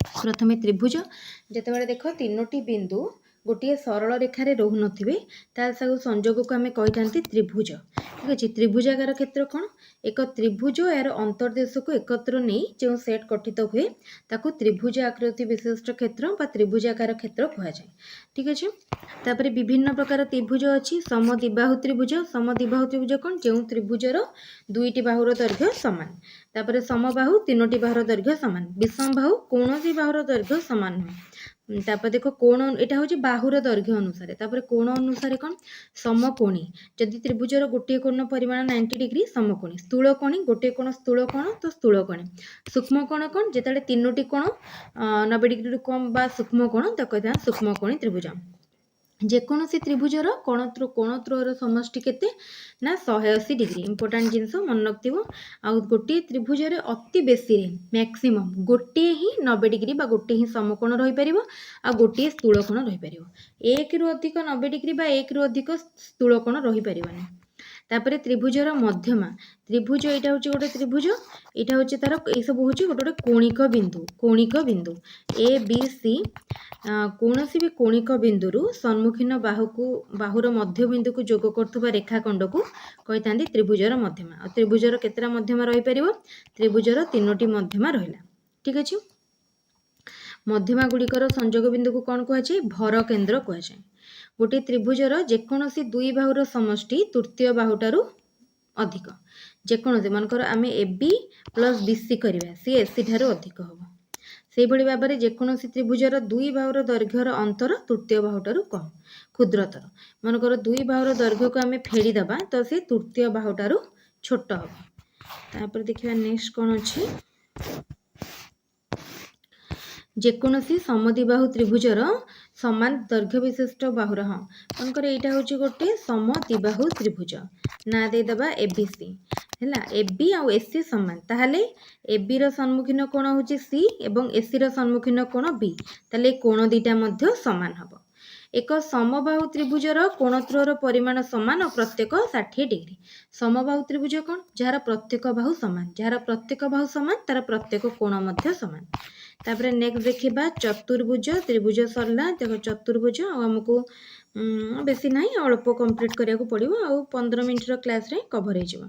प्रथमे त्रिभुज जेतेबेले देखो तीनोटी बिंदु गोटे सरल रेखा रे रहु नथिबे तार सागु संयोग को आमे कहितांती त्रिभुज। ठीक अछि त्रिभुजाकार क्षेत्र कोन एक त्रिभुज यार अंतर्देश को एकत्र नै जो सेट गठित हुए ताकू त्रिभुज आकृति विशिष्ट क्षेत्र बा त्रिभुजाकार क्षेत्र कहै जाय। ठीक अछि तापरे विभिन्न प्रकार त्रिभुज अछि। समद्विबाहु त्रिभुज कोन जो त्रिभुजर दुईटी बाहुर दैर्घ्य समान। तापरे समबाहु तीनोटी बाहुर दैर्घ्य समान। विषमबाहु कोनोसी बाहुर दैर्घ्य समान नुहे। तापर देखो कोण एटा होची बाहुर दैर्घ्य अनुसार। तापर कोण अनुसार कोन समकोणी जदि त्रिभुजर गोटे कोण परिमाण 90 डिग्री समकोणी। स्थूल कोणी गोटे कोण स्थूल कोण तो स्थूल कोणी। सूक्ष्म कोण कोन जेताले तीनोटी कोण 90 डिग्री रु कम बा सूक्ष्म कोण त कहता सूक्ष्म कोणी त्रिभुज। जेकोसी त्रिभुजर कोणत्रोर समष्टि केते ना 180 डिग्री। इंपोर्टेंट जिंस मन रखथिबो। आ गोटे त्रिभुजर अति बेसी रे मैक्सिमम गोटे ही 90 डिग्री बा गोटे ही समकोण रही परिबो आ गोटे स्थूल कोण रही परिबो। एक रु अधिक 90 डिग्री बा एक रु अधिक स्थूल कोण रही परिबोनी। तापरे त्रिभुजर मध्यमा त्रिभुज एटा होची गोटे त्रिभुज एटा होची तार ए सब होची गोटे कोणिक बिंदु ए बी सी कोनोसी भी कोणिक बिंदुरु सम्मुखीन बाहुर मध्य बिंदु को जोग करथुबा रेखाखंड को कहितांती त्रिभुजर मध्यमा। आ त्रिभुजर केतरा मध्यमा रही परिबो त्रिभुजर तीनोटी मध्यमा रहिला। ठीक अछि मध्यमा गुड़िकर संयोग बिंदु को कौन कहुए भर केन्द्र कहुए। गोटे त्रिभुजर जेकोसी दुई बाहुर समष्टि तृतीय बाहुटारू अधिक। जेकोसी मनकर आमे A B plus B C करवा सी एसी ठारू अधिक हम। से भली भाव में जेकोसी त्रिभुजर दुई बाहुर दैर्घ्यर अंतर तृतीय बाहुटारू कम क्षुद्रतर। मनकर दुई बाहुर दैर्घ्य को आमे फेरीदबा तो से तृतीय बाहुटारू छोट हम। तापर देखिबा नेक्स्ट कौन अछि जेकोसी समद्विबाहु त्रिभुजर समान दैर्घ्य विशिष्ट बाहुर। हाँ मनकर एटा होची गोटे समद्विबाहु त्रिभुज ना दे दबा एबीसी हैला। एबी आ एसी समान ताहले एबी रो सम्मुखीन कोण होची सी एवं एसी रो सम्मुखीन कोण बी ताले कोण दीटा मध्य समान हबो। एक समबाहु त्रिभुजर कोणत्रोर परिमाण समान और प्रत्येक 60 डिग्री। समबाहु त्रिभुज कोण जार प्रत्येक बाहु समान जार प्रत्येक बाहु समान तार प्रत्येक कोण मध्य समान। तापरे नेक्स्ट देखिबा चतुर्भुज त्रिभुज सरला देखो चतुर्भुज हमको बेसी नाही अल्प कंप्लीट करिया को पड़िबो आ 15 मिनिट रो क्लास रे कवर हे जिवो।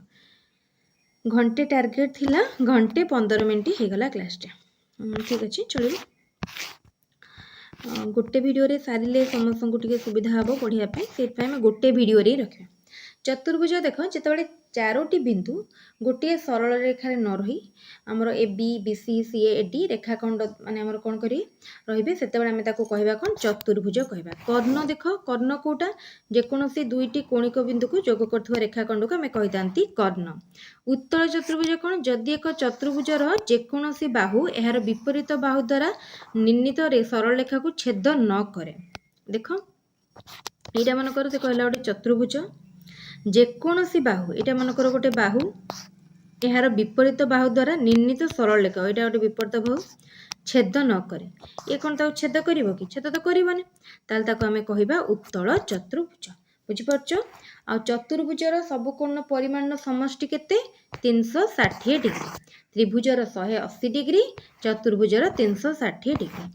घंटे टार्गेट थिला घंटे 15 मिनिट हे गला क्लास टे। ठीक अछि चलिबो गोटे वीडियो रे सारिले समस्त को टिके सुविधा हबो पढिया पे सेट पे हम गोटे वीडियो रे रखे। चतुर्भुज देखो जेतेबेले चारोटी बिंदु गोटे सरल रेखा रे न रही हमर A B B C C A D रेखाखंड माने हमर कोन करी रहिबे सेतेबेले हम ताको कहबा कोन चतुर्भुज कहबा। कर्ण देखो कर्ण कोटा जेकोसी दुईटी कोणिक बिंदु को जोग करथुवा रेखाखंड को हम कहितांती कर्ण। उत्तल चतुर्भुज कोन जदि एक चतुर्भुजर जेकोसी बाहु एहार विपरीत बाहु द्वारा निर्णीत सरल रेखा को छेद न करे। देखो एटा मन कर से कहला गोटे चतुर्भुज जेकोसी बाहु एटा मनकर गोटे बाहु एहार विपरीत बाहु द्वारा निर्णीत सरल रेखा एटा गोटे विपरीत बाहु छेद न करे। ये कौन ताको छेद करिवो कि छेद तो करिवनी ताल ताको आमे कहिबा उत्तल चतुर्भुज। बुझि परछो आ चतुर्भुजर सब कोण परिमाण समष्टि केते 360 डिग्री। त्रिभुजर 180 डिग्री चतुर्भुजर 360 डिग्री।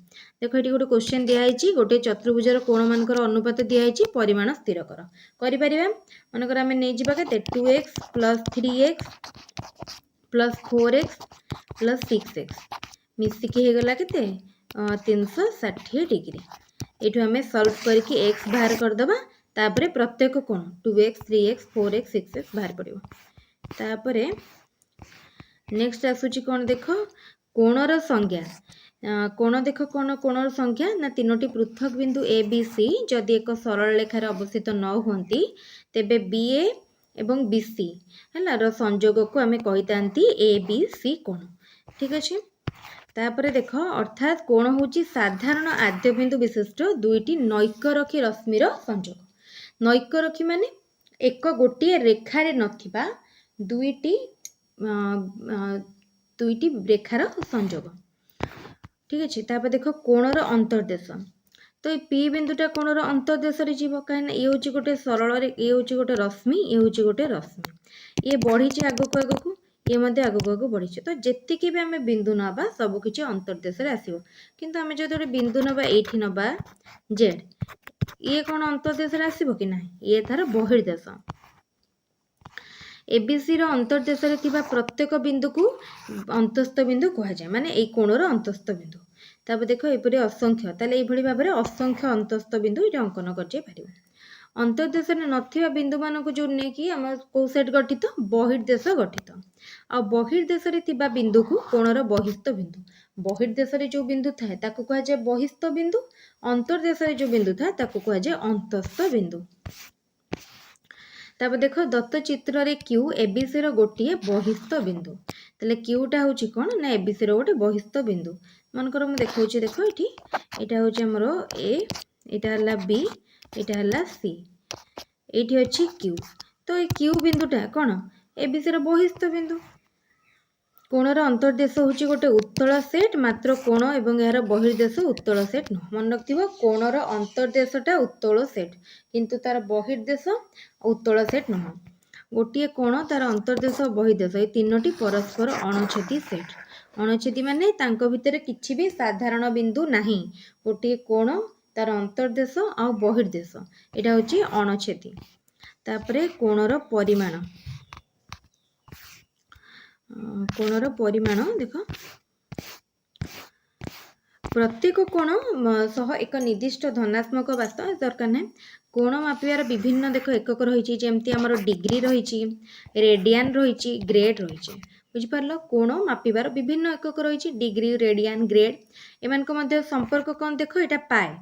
देखो ये गोटे क्वेश्चन दिया है गोटे चतुर्भुजर कोण मानकर अनुपात दिया है परिमाण स्थिर कर करि परिबा। मनकर आमे नै जिबा केते 2x + 3x + 4x + 6x मिसिकी हे गला केते 360 डिग्री। एठु आमे सॉल्व करके x बाहर कर दबा तापरे प्रत्येक कोण 2x 3x 4x 6x बाहर पड़िबो। तापरे नेक्स्ट आसुची कोण देखो कोणर संज्ञा कोण देखो कोणर संख्या ना तीनोटी पृथक बिंदु ए बी सी जदि एक सरल रेखार अवस्थित न होंती तेबे बी ए एवं बी सी हैला रो संयोग को आमे कहितांती ए बी सी कोण। ठीक अच्छे। तापर देख अर्थात कोण होची साधारण आद्यबिंदु विशिष्ट दुईटी नैकरखी रश्मिर संयोग। नैकरखी माने एक गोटे रेखार नथिबा दुईटी दुईटी रेखार संयोग। ठीक अच्छे। तापर देख कोणर अंतर्देश। तो ये पी बिंदुटा कोणर अंतर्देश रे जीव कहीं ये हूँ गोटे सरल ये हूँ गोटे रश्मि ये हूँ गोटे रश्मि ये बढ़ी आगक आगक ये आगक आगक बढ़ी। तो जी भी आम बिंदु नवा सबकि अंतर्देश आसो किंतु आम जो गोटे बिंदु नवा ये नवा जेड ये कौन अंतर्देश आसो कि ना ये तार बहिर्देश। एबीसी अंतर्देश प्रत्येक बिंदु को अंतस्थ बिंदु कह जाए माने ये कोणर अंतस्थ बिंदु। तापर देख एपरी असंख्य ताले ये भाव में असंख्य अंतस्थ बिंदु ये अंकन कर अंतर्देश नथिबा बिंदु मान को जो नहीं आम कौ सेट गठित बहिर्देश गठित आ बहिर्देश बिंदु को कोणर बहिस्थ बिंदु। बहिर्देश जो बिंदु थाए ताकू कह जाए बहिस्थ बिंदु अंतर्देश जो बिंदु थाए ताकू कह जाए अंतस्थ बिंदु। तापर देख दत्त चित्र रे क्यू एबीसी गोटे बहिस्थ बिंदु ताले क्यूटा हूँ कौन ना एबीसी गोटे बहिस्थ बिंदु। मनकर मुझे देखा देख ये यहाँ हूँ आमर ए यहाँ बी यहाँ सी ये अच्छी क्यू। तो ये क्यू बिंदुटा कौन एबीसी बहिस्थ बिंदु। कोणर अंतर्देश हूँ गोटे उत्तल सेट मात्र कोण एवं यार बहिर्देश उत्तल सेट नुह। मन रखिथिबो कोणर अंतर्देशटा उत्तल सेट किंतु तार बहिर्देश उत्तल सेट नुह। गोटे कोण तार अंतर्देश बहिर्देश ये तीनोटी परस्पर अणुछेदी सेट। अणुछेदी माने तांको भितर किछि भी साधारण बिंदु नाही। गोटे कोण तार अंतर्देश आ बहिर्देश एटा होची अणुछेदी। तापरे कोणर परिमाण कोणर परिमाण देख प्रत्येक कोण सह एक निर्दिष्ट धनात्मक वास्तव दरकार ना। कोण मापिबार विभिन्न देख एकक रही जमती आमर डिग्री रही रेडियन रही ग्रेड रही बुझिपार। कोण मापिबार विभिन्न एकक रही डिग्री रेडियन ग्रेड एमान संपर्क कौन देख यहाँ पाए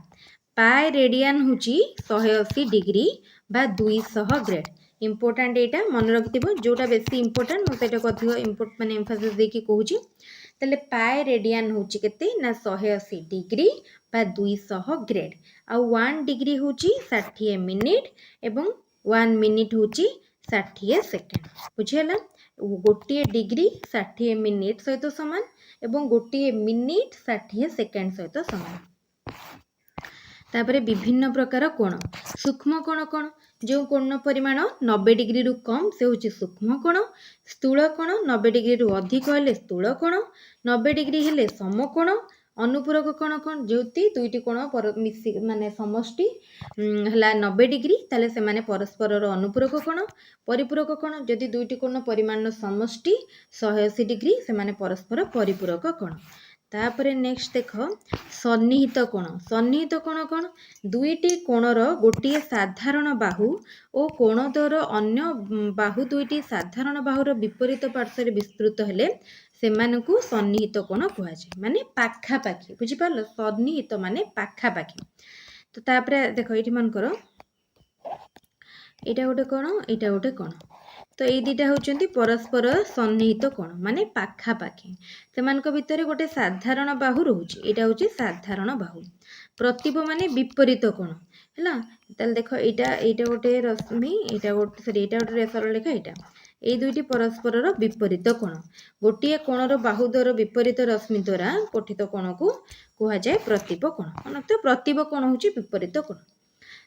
पाए रेडियन हूँ 180 डिग्री बा 200 ग्रेड। इम्पोर्टाट यहाँ मन रखिथिबो जोटा बेसी इम्पोर्टाट मुझे अधिक इम्पोर्ट माने एम्फासिस देकी कहूची। ताले पाए रेडियन हूँ केते ना 180 डिग्री बा 200 ग्रेड आ 1 डिग्री हूँ 60 मिनिट एवं 1 मिनिट हूँ 60 सेकेंड। बुझीगला गोटे डिग्री 60 मिनिट सहित सामान एवं गोटे मिनिट 60 सेकेंड सहित सामान। तापरे विभिन्न प्रकार कोण सूक्ष्म कोण कौन जो कोण परिमाण 90 डिग्री रु कम से हूँ सूक्ष्म कोण। स्थूल कोण 90 डिग्री रु अधिक हेले स्थूल कोण 90 डिग्री हेले समकोण। अनुपूरक कोण कौन जो दुईटी कोण मिसी माने समष्टि है 90 डिग्री ताले से माने परस्पर अनुपूरक कोण। परिपूरक कोण जदि दुईटी कोण परिमाण समष्टि 180 डिग्री से माने परस्पर परिपूरक कोण। तापरे नेक्स्ट देख सन्निहित कोण। सन्निहित कोण कौन दुईटी कोणर गोटे साधारण बाहु और कोण द्वार अन्य बाहु दुईटी साधारण बाहुर विपरीत पार्श्व विस्तृत हेले सेमानकु सन्निहित कोण कहुए माने पाखापाखी। बुझिपार सन्निहित माने पाखापाखी। तो तापरे देख ये मनकर यहाँ गोटे कोण यहाँ गोटे कोण तो ये दुईटा होती परस्पर सन्निहित कोण माने पाखापाखी से भितर गोटे साधारण बाहु रोचे यहाँ हूँ साधारण बाहु। प्रतिब माने विपरीत कोण है देख यहाँ गोटे रश्मि यहाँ गोटे सरी यहाँ गोटे सरल रेखा यहाँ ये दुईटी परस्पर विपरीत कोण। गोटे कोणर बाहु द्वारा विपरीत रश्मि द्वारा गठित कोण को कहुए प्रतिब कोण। तो प्रतिब कोण हूँ विपरीत कोण।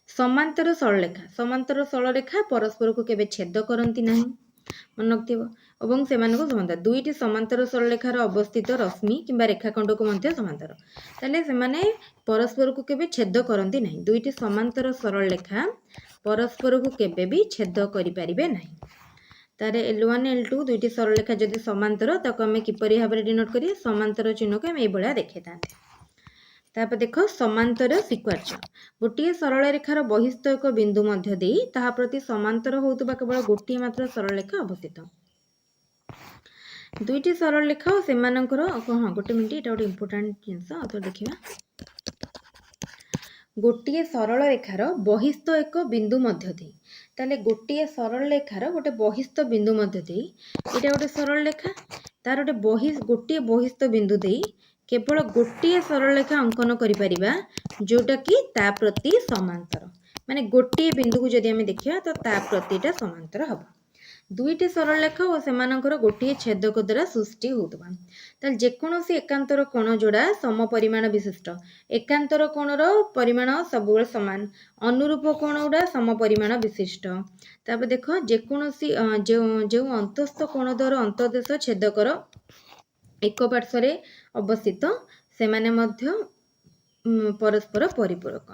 समांतर सरलरेखा समांतर सरलरेखा परस्पर को केबे छेद करती नहीं मन रखिथिबो एवं सेमानको समांतर दुईटी समांतर सरलरेखार अवस्थित रश्मि किंबा रेखाखंड को मध्य समांतर ताले सेमाने परस्पर को केबे छेद करती नहीं। दुईटी समांतर सरलरेखा परस्पर को केबे भी छेद करि परिबे नहीं। तारे L1 L2 दुईटी सरलरेखा जदि समांतर ताको आमे किपरि भाबरे डिनोट करिया समांतर चिन्ह को आमे ए भलिया देखैतांते। तापर देख समांतर सिक्वार्च गोटे सरल रेखार बहिस्थ एक बिंदु मध्य दे ताहा प्रति समांतर होउतबा केवल गोटे मात्र सरल रेखा अवस्थित। दुईटी सरल रेखा सेमानकर हाँ गोटे मिनिट एटा गोटे इम्पोर्टाट जिनस तो देखिबा। गोटे सरल रेखार बहिस्थ एक बिंदु मध्य दे ताले गोटे सरल रेखार गोटे बहिस्थ बिंदु मध्य दे एटा गोटे सरल रेखा तार गोटे बहिस्थ बिंदु दे केवल गोटे सरलरेखा अंकन करिपरिबा जोटा कि ता प्रति समांतर माने गोटे बिंदु को जदि आमे देखिया तो ता प्रतिटा समांतर हबो दुईटी सरलरेखा और सेमानकर गोटे छेदक द्वारा सृष्टि होतबा ताल जेकोसी एकांतर कोण जोड़ा समपरिमाण विशिष्ट एकांतर कोणर परिमाण सबुबेले समान अनुरूप कोण गुड़ा समपरिमाण विशिष्ट तापर देख जेकोसी जो अंतस्थ कोण द्वारा अंतर्देश छेदकर एक पार्श्व अवस्थित से माने मध्य परस्पर परिपूरक।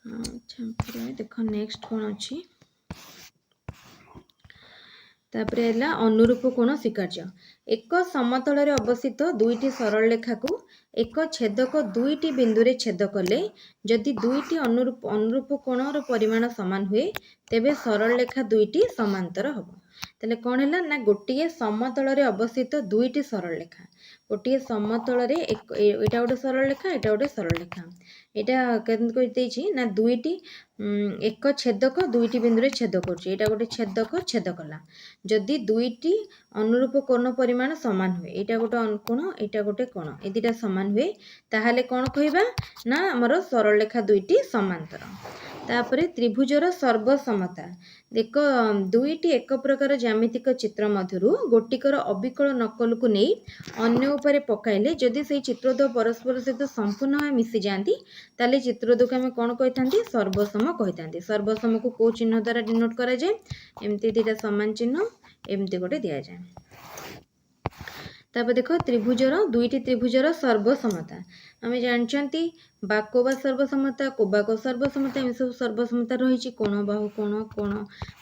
अच्छा देख नेक्स्ट कौन अच्छी तापर है अनुरूप कोण स्वीकार्य एक समतल रे अवस्थित दुईटी सरल रेखा को एक छेदक दुईटी बिंदु रे छेद कले जदि दुईटी अनुरूप कोणर परिमाण समान हुए तेबे सरल रेखा दुईटी समांतर हबो ताले कौन है ना गोटे समतल रे अवस्थित दुईटी सरल रेखा गोटे समतल रे एटा गोटे सरल रेखा एटा गोटे सरल रेखा एटा केमति कहि ना दुईटी एक छेदक दुईटी बिंदु रे छेद करछि एटा गोटे छेदक छेद कला जदि दुईटी अनुरूप कोण परिमाण समान हुए एटा गोटे कोण एटा गोटे कोण ए दुईटा समान हुए ताहाले कोण कहिबा ना हमर सरल रेखा दुईटी समांतर तापरे त्रिभुजर सर्वसमता देख दुईटी एक प्रकार ज्यामितिक चित्र मध्यरु गोटिकर अविकल नकल को नहीं अन्य उपरे पकाइले जदि से चित्र दो परस्पर सहित संपूर्ण भाव मिसी जाती ताले चित्र दो को आम कौन कही सर्वसम कही सर्वसम को कौ चिन्ह द्वारा डिनोट करा जाए एमती दुईटा समान चिन्ह एमती गोटे दि जाए तापर देख त्रिभुजर दुईटी त्रिभुजर सर्वसमता आम जानते बाको बा सर्वसमता कोबाको सर्वसमता एम सब सर्वसमता रही कोण बाहु कोण कोण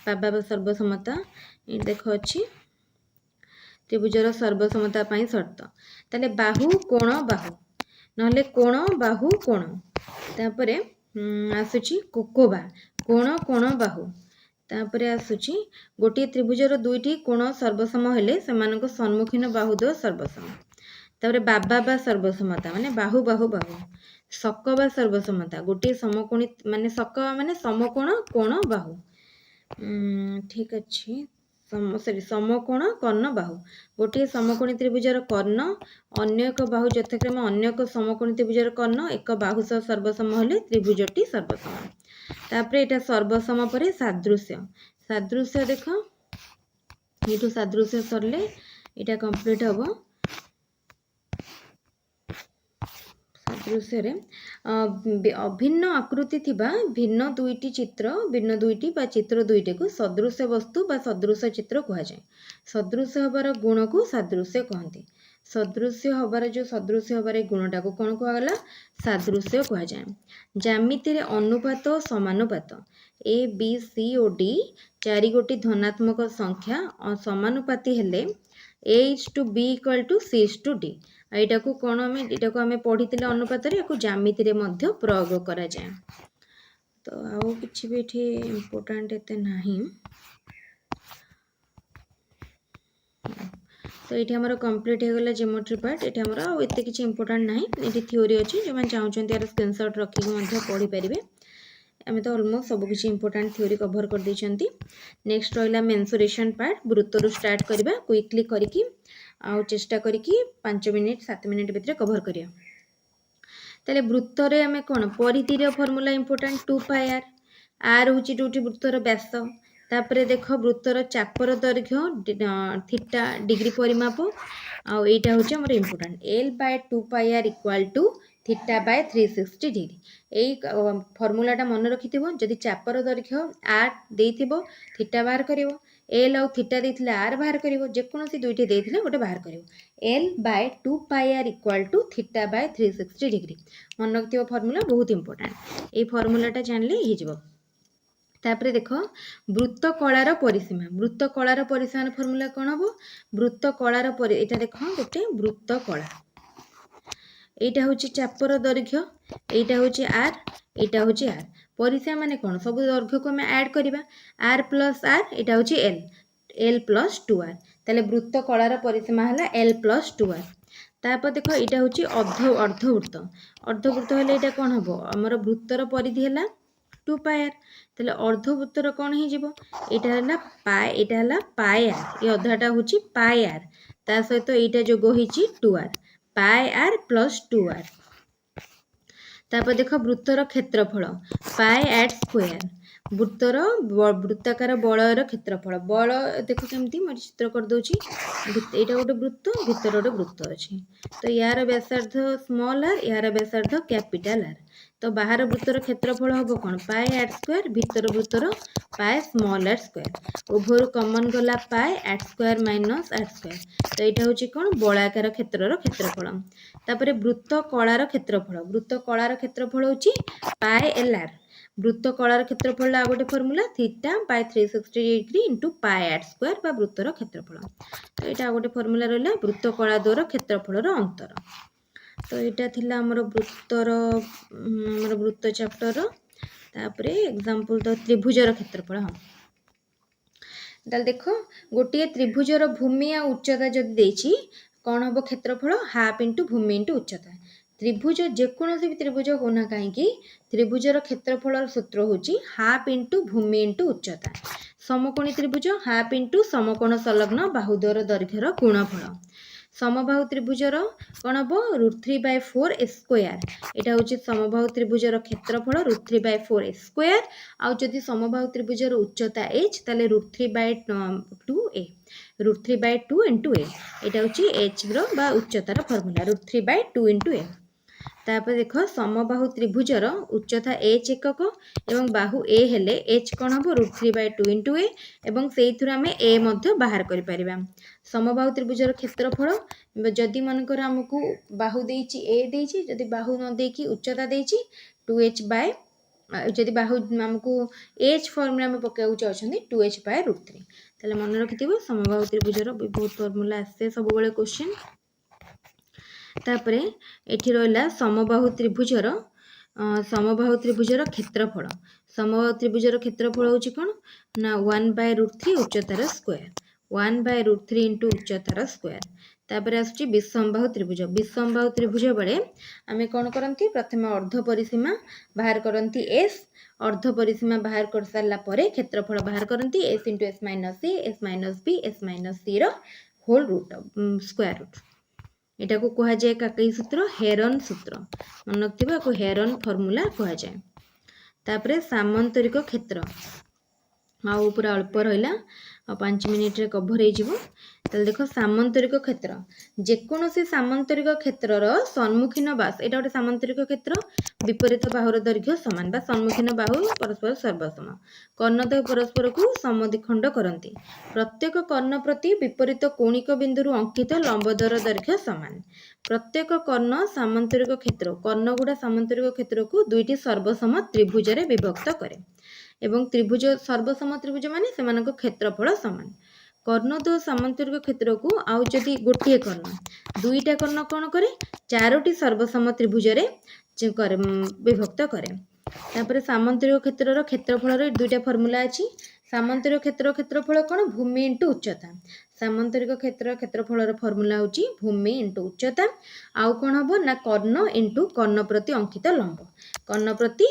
बाबा सर्वसमता देख अच्छी त्रिभुजर सर्वसमता पाई शर्त ताले बाहु कोण बाहु नहले कोण बाहु कोण तापरे आसुची कोकोबा कोण कोण बाहु तापरे आसुची गोटे त्रिभुजर दुईटी कोण सर्वसम हेले सेमानक सम्मुखीन बाहुद्वय सर्वसम तापरे बाबा बा सर्वसमता माने बाहु बाहु बाहु सक बा सर्वसमता गोटे समकोणी माने सक माने समकोण कोण बाहु ठीक अच्छे समकोण कर्ण बाहु गोटे समकोणी त्रिभुजर कर्ण अन्य एक बाहु यथाक्रम अन्य एक समकोणी त्रिभुजर कर्ण एक बाहु सह सर्वसम हेले त्रिभुजटी सर्वसम तापर एटा सर्वसम परे सादृश्य सादृश्य देख ये सादृश्य सरले एटा कंप्लीट हम सादृश्य अभिन्न आकृति थिबा भिन्न दुईटी चित्र भिन्न दुईटी बा चित्र दुईटी को सदृश वस्तु बा सदृश चित्र कहा जाए सदृश हबार गुण को सादृश्य कहते सदृश हबार जो सदृश हबार गुणटा को कौन कहगला सादृश्य कहा जाए ज्यामिति रे अनुपात और समानुपात ए बी सी और डी चारि गोटी धनात्मक संख्या और समानुपाती हेले A/B = C/D एटा को कौन आम पढ़ी अनुपात ज्यामिति रे मध्य प्रयोग करा जाए तो आउ किछि भी एठी इम्पोर्टेंट एते नाही तो ये आमर कंप्लीट हो गला ज्योमेट्री पार्ट ये आमर आउ एते किछि इम्पोर्टेंट नाही ये थ्योरी अच्छी जो चाहते यार स्क्रीनशॉट रखिक पढ़ी पारे आम तो ऑलमोस्ट सब किसी इंपोर्टेंट थ्योरी कवर कर देछंती नेक्स्ट रहिला मेंसुरेशन पार्ट वृत्त रु स्टार्ट करबा क्विकली करिकी आउ चेष्टा करिकी 5 मिनिट 7 मिनिट भितर कवर करिया ताले वृत्त रे हमें कोन परिधि रे फार्मूला इंपोर्टेंट 2 पाई r r होची टूटी वृत्तर व्यास तापरे देख वृत्तर चापर दैर्घ्य थीटा डिग्री परिमाप आउ एटा होची हमर important L/2πr = theta by 360 degree यही फर्मूलाटा मन रखिथिबो जदि चापर दैर्घ्य r देइथिबो थीटा बाहर करिवो L आउ थीटा देइथिले r बाहर करिवो जेकोसी दुईटी देइथिले गोटे बाहर करिवो L/2πr = थीटा बाय 360 डिग्री मन रखिथिबो फर्मूला बहुत इंपोर्टेंट ए फर्मूलाटा जानले हि जिवो तापरे देख वृत्त कलार परिसीमा फर्मूला कौन हम वृत्त कलार एटा देख गोटे वृत्त कला एटा हूँ चापर दैर्घ्य एटा हूँ r एटा हूँ r परिसीमा माने कौन सब दैर्घ्य को हमें ऐड करबा r + r एटा हूँ l + 2r ताले वृत्त कलार परिसीमा है l + 2r तापर देख एटा हूँ अर्धवृत्त हेले एटा कौन हम आमर वृत्तर परिधि है 2 पाई r ताले अर्धवृत्तर कौन हो एटा है पाई r ये अधाटा हूँ पाई r ता सहित एटा जोग होईची 2r पाई r प्लस 2r। तापर देख वृत्तर क्षेत्रफल पाई एट स्क्वायर वृत्तर वृत्ताकार बलयर क्षेत्रफल बल देख केमती मैं चित्र कर दूची एटा गोटे वृत्त भितर गोटे वृत्त अच्छी तो यार व्यासार्ध स्मॉल आर यार व्यासार्ध कैपिटल आर तो बाहर वृत्तर क्षेत्रफल हम कौन पाई एट स्क्वायर भितर वृत्तर पाई स्मॉल आर स्क्वायर उभर कमन गला pi r square minus r square तो यहाँ हूँ कौन बलाकार क्षेत्रर क्षेत्रफल तापर वृत्त कलार क्षेत्रफल वृत्त कलार क्षेत्रफल हूँ पाई एल आर वृत्त कलार क्षेत्रफल आ गोटे formula theta by 360 degree into pi r square बा वृत्तर क्षेत्रफल तो यहाँ गोटे फर्मूला रहा वृत्त कला द्वारा क्षेत्रफल अंतर तो यहाँ थिला हमर वृत्तर वृत्त चैप्टर तापर एग्जांपल तो त्रिभुजर क्षेत्रफल हाँ ताल देख गोटे त्रिभुजर भूमि आ उच्चता जदि देछि कौन हम क्षेत्रफल हाफ इंटू भूमि इंटू उच्चता त्रिभुज जेकोसी भी त्रिभुज होना कहीं त्रिभुजर क्षेत्रफल सूत्र होची हाफ इंटू भूमि इंटू उच्चता समकोणी त्रिभुज हाफ इंटू समकोण संलग्न बाहुद्वयर दैर्घ्यर गुणफल समबाहु त्रिभुजर कौन हम √3/4 स्क्वायर यहाँ हूँ समबाहु त्रिभुजर क्षेत्रफल √3/4 स्क्वायर आउ जदि समबाहु त्रिभुजर उच्चता h ताले √3/2a √3/2 इंटू a यहाँ हूँ h बा उच्चतार फर्मूला √3/2 इंटू a तापर देख समबाहु त्रिभुजर उच्चता h एकक एवं बाहु a हेले h कौन हम √3/2 इंटू a एवं से आम a बाहर कर समबाहु त्रिभुजर क्षेत्रफल जदि मनकर आमको बाहु देछि a देछि जदि बाहु न देकी उच्चता देछि 2h बाय जदि बाहु आमको h फर्मूला में पकाऊ चाहते 2h/√3 ताले मन रखिथिबो समबाहु त्रिभुजर बहुत फर्मूला आसे सब बेले क्वेश्चन तापरे एठी रहला समबाहु त्रिभुजर क्षेत्रफल समबाहु त्रिभुजर क्षेत्रफल होची कोन ना 1/√3 उच्चतार स्क्वायर 1/√3 इंटू उच्चतार स्क्वायर तापर आसुची विषमबाहु त्रिभुज बेले आमे कोन करंती प्रथम अर्ध परिसीमा बाहर करंती s अर्ध परिसीमा बाहर कर सारला परे क्षेत्रफल बाहर करंती s into s minus a s minus b s minus c रो होल रूट स्क्वायर रूट एटा को कहा जाए काकई सूत्र हेरन सूत्र मन रखिबा को हेरन फॉर्मूला कहा जाए तापरे सामांतरिक क्षेत्र आ ऊपर अल्प रहिला 5 मिनिट रे कवर हो जिवो ताले देखो सामांतरिक क्षेत्र जेकोसी सामांतरिक क्षेत्रर सम्मुखीन बास एटा गोटे सामांतरिक क्षेत्र विपरीत बाहुर दैर्घ्य समान बा सम्मुखीन बाहु परस्पर सर्वसम कर्णद्वय परस्पर को समद्विखंड करती प्रत्येक कर्ण प्रति विपरीत कोणिक बिंदु अंकित लंबद्वयर दैर्घ्य समान प्रत्येक कर्ण सामांतरिक क्षेत्र कर्णगुड़ा सामांतरिक क्षेत्र को दुईटी सर्वसम त्रिभुज रे विभक्त करे एवं त्रिभुज सर्वसम त्रिभुज माने सेमानक क्षेत्रफल समान कर्णद्वय सामांतरिक क्षेत्र को आउ जदि गोटे कर्ण दुईटा कर्ण कौन करे चारोटी सर्वसम त्रिभुज रे विभक्त करे तापर सामांतरिक क्षेत्रर क्षेत्रफल दुईटा फर्मूला अछि सामांतरिक क्षेत्रफल कौन भूमि इंटू उच्चता सामांतरिक क्षेत्रफल फर्मूला होची भूमि इंटू उच्चता आउ कौन हम ना कर्ण इंटू कर्ण प्रति अंकित लंब कर्ण प्रति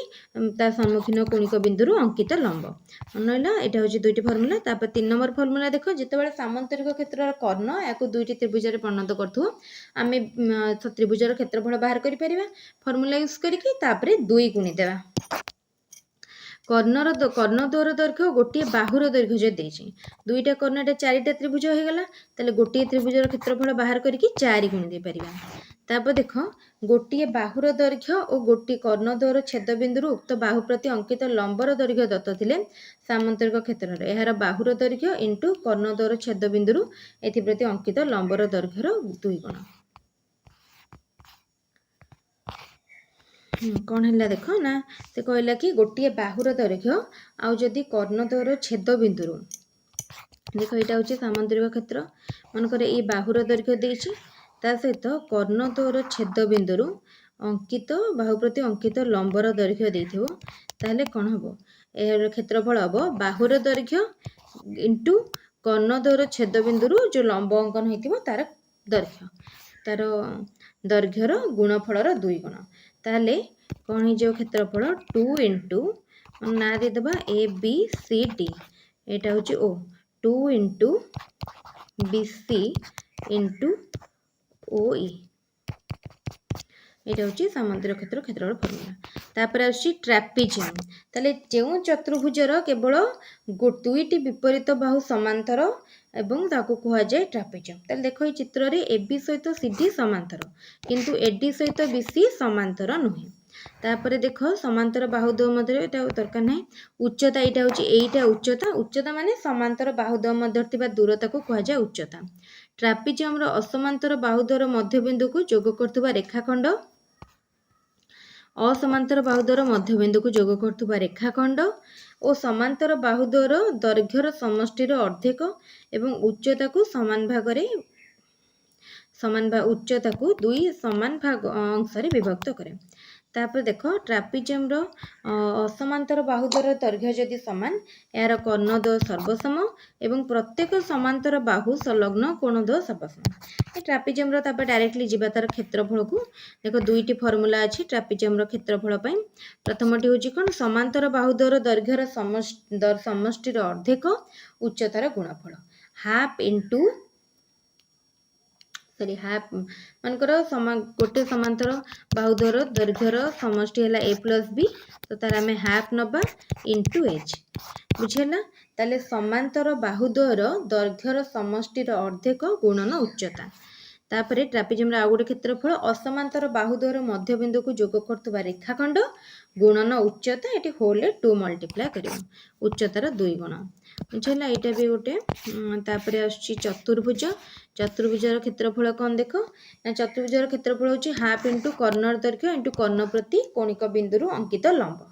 ता सम्मुखीन कोणिक बिंदु अंकित लंब मनला एटा होची दुईटी फर्मूला तापर 3 नंबर फर्मूला देखो जेतेबेले सामांतरिक क्षेत्रर कर्ण याको दुईटी त्रिभुज रे परिणत करथु आमे त्रिभुजर क्षेत्रफल बाहर करि परिबा फर्मूला यूज करिकि तापर 2 गुणी देबा कर्णद्वयर दैर्घ्य गोटे बाहुर दैर्घ्य जो देछि दुईटा कर्णटा 4टा त्रिभुज हो गला ताले गोटे त्रिभुजर क्षेत्रफल बाहर करके 4 गुणी दे परिबा तापर देख गोटे बाहुर दैर्घ्य और गोटे कर्णद्वयर छेदबिंदु उक्त बाहु प्रति अंकित लंबर दैर्घ्य दत्त थिले सामांतरिक क्षेत्र यार बाहुर दैर्घ्य इंटू कर्णद्वयर छेदबिंदु एथि प्रति अंकित लंबर दैर्घ्यर 2 गुण कौन है देख ना से कहला कि गोटे बाहुर दैर्घ्य आउ जदि कर्णद्वयर छेद बिंदु देख यहाँ हूँ सामांतरिक क्षेत्र मनकर ये बाहुर दैर्घ्य देछि ता सहित कर्णद्वयर छेद बिंदु अंकित बाहु प्रति अंकित लंबर दैर्घ्य देथिबो ताहले कौन हम यार क्षेत्रफल हम बाहुर दैर्घ्य इंटू कर्णद्वयर छेद बिंदु जो लंब अंकन होइतिबो तार दैर्घ्यर गुणफलर 2 गुण ताले कौन हो क्षेत्रफल 2 इंटू ना देदेबा ए बी सी डी एटा हूँ ओ 2 into B C into O E यहाँ हूँ सामंतर क्षेत्र क्षेत्रफल फर्मुला। तापर आसुची ट्रापेजियम ताले जो चतुर्भुजर केवल दुईटी विपरीत बाहु समांतर एवं ताकू कह जाए ट्रापेजियम। ताले देखो ये चित्र रे एबी सहित सीडी समांतर किंतु एडी सहित बीसी समांतर नुहे। तापर देख समांतर बाहुदो मध्य एटा दरकार नहीं उच्चता यहाँ हूँ एटा उच्चता उच्चता माने समांतर बाहुदो मध्य दूरता को कह जाए उच्चता। ट्रापेजियम असमांतर बाहुदर मध्यबिंदु को जोग करथुबा रेखाखंड असमांतर बाहुदर मध्यबिंदु को जोग करथुबा रेखाखंड और समांतर बाहुदर दैर्घ्यर समष्टिर अर्धेक एवं उच्चता को समान भाग रे उच्चता को दुई समान भाग अंश रे विभक्त करे। तापर देख ट्रापेजियम असमांतर बाहुदर दैर्घ्य जदि समान यार कर्णद्वय सर्वसम एवं प्रत्येक समांतर बाहु संलग्न कोणद्वय सर्वसम। ट्रापेजियम डायरेक्टली जीवा तार क्षेत्रफल को देख दुईटी फर्मुला अच्छी ट्रापेजियम क्षेत्रफल प्रथमटी हूँ कौन समांतर बाहुदर दैर्घ्यर समष्टिर अर्धेक उच्चतार गुणफल हाफ इंटू सॉरी हाफ मानकर गोटे समांतर बाहुदर दैर्घ्यर समष्टि है ए प्लस बी तो तार आम हाफ नबा इंटू एच बुझेगा। ताले समांतर बाहुदर दैर्घ्यर समष्टिर अर्धेक गुणन उच्चता। तापर ट्रापेजियम आउ गोटे क्षेत्रफल असमांतर बाहुदर मध्यबिंदु को जोग करथुबा रेखाखंड गुणन उच्चता ये होल 2 मल्टीप्लाई कर उच्चतार 2 गुण बुझेगा। यहाँ भी गोटे तापर आसुची चतुर्भुज चतुर्भुजर क्षेत्रफल कौन देख ना चतुर्भुजर क्षेत्रफल हूँ हाफ इंटू कर्णर दैर्घ्य इंटू कर्ण प्रति कोणिक बिंदु अंकित लंब।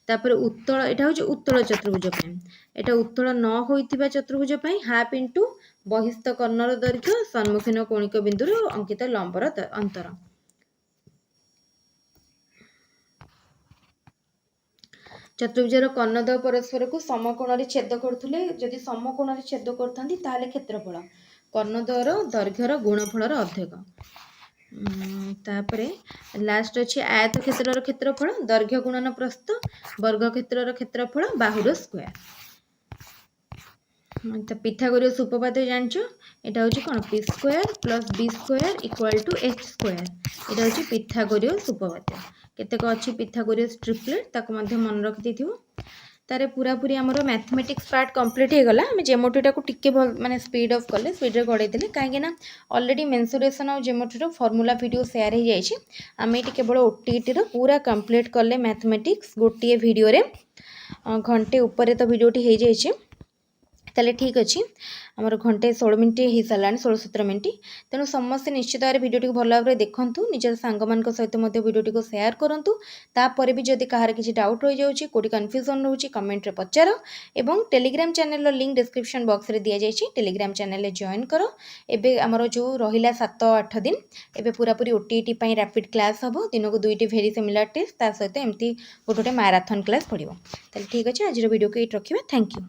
तापर उत्तल यहाँ हूँ उत्तल चतुर्भुज यहाँ उत्तल न होइथिबा चतुर्भुज हाफ इंटू बहिस्थ कर्णर दैर्घ्य सम्मुखीन कोणिक बिंदु अंकित लंबर अंतर। चतुर्भुजर कर्णद्वय परस्पर को समकोण छेद करुले जदि समकोण छेद करथांती ताहले क्षेत्रफल कर्णद्वयर दैर्घ्यर गुणफलर अर्धेक। तापरे लास्ट अच्छे आयत क्षेत्र क्षेत्रफल दैर्घ्य गुणन प्रस्थ वर्ग क्षेत्र क्षेत्रफल बाहुर स्क्वायर। तो पिथागोरस उपपाद्य जानछ एटा होची कोन p square plus b square equal to h square एटा होची पिथागोरस उपपाद्य। केतेक अछि पिथागोरस ट्रिपलेट ताको मध्ये मन रखि दिथिबो। तारे पूरा पूरी हमरो मैथमेटिक्स पार्ट कंप्लीट हो गला। हम जेमोट्री को टिके माने स्पीड ऑफ कले स्पीड रे गड़े देले काहे ना ऑलरेडी मेंसुरेशन और जेमोट्री रो फार्मूला वीडियो शेयर हो जाई छी। हम एटी केवल ओटीटी रो पूरा कंप्लीट कले मैथमेटिक्स गोटे वीडियो रे घंटे ऊपर तो वीडियोटी हो जाई छी। ताले ठीक अच्छी आमर घंटे 16 मिनट हो सारा 16-17 मिनट तेणु समस्ते निश्चित भाव वीडियो भल भाव में देखूँ निजर सांग मान सहित वीडियो को शेयर करूँ। तापर भी जदि कहार किसी डाउट रही जाऊँगी कोटी कन्फ्यूजन रोचे कमेंट रे पचार एवं Telegram channel link description box रे दिया जाइए टेलीग्राम चैनल जॉइन कर। एबे आमर जो रहा 7-8 दिन एबे पूरा पूरी ओटीटी रैपिड क्लास हम दिन को 2टी भेरी सिमिलर टेस्ट ता सहित एमती गोटे मैराथन क्लास पड़ो। ठीक अच्छे आज वीडियो को ये रखिए। Thank you.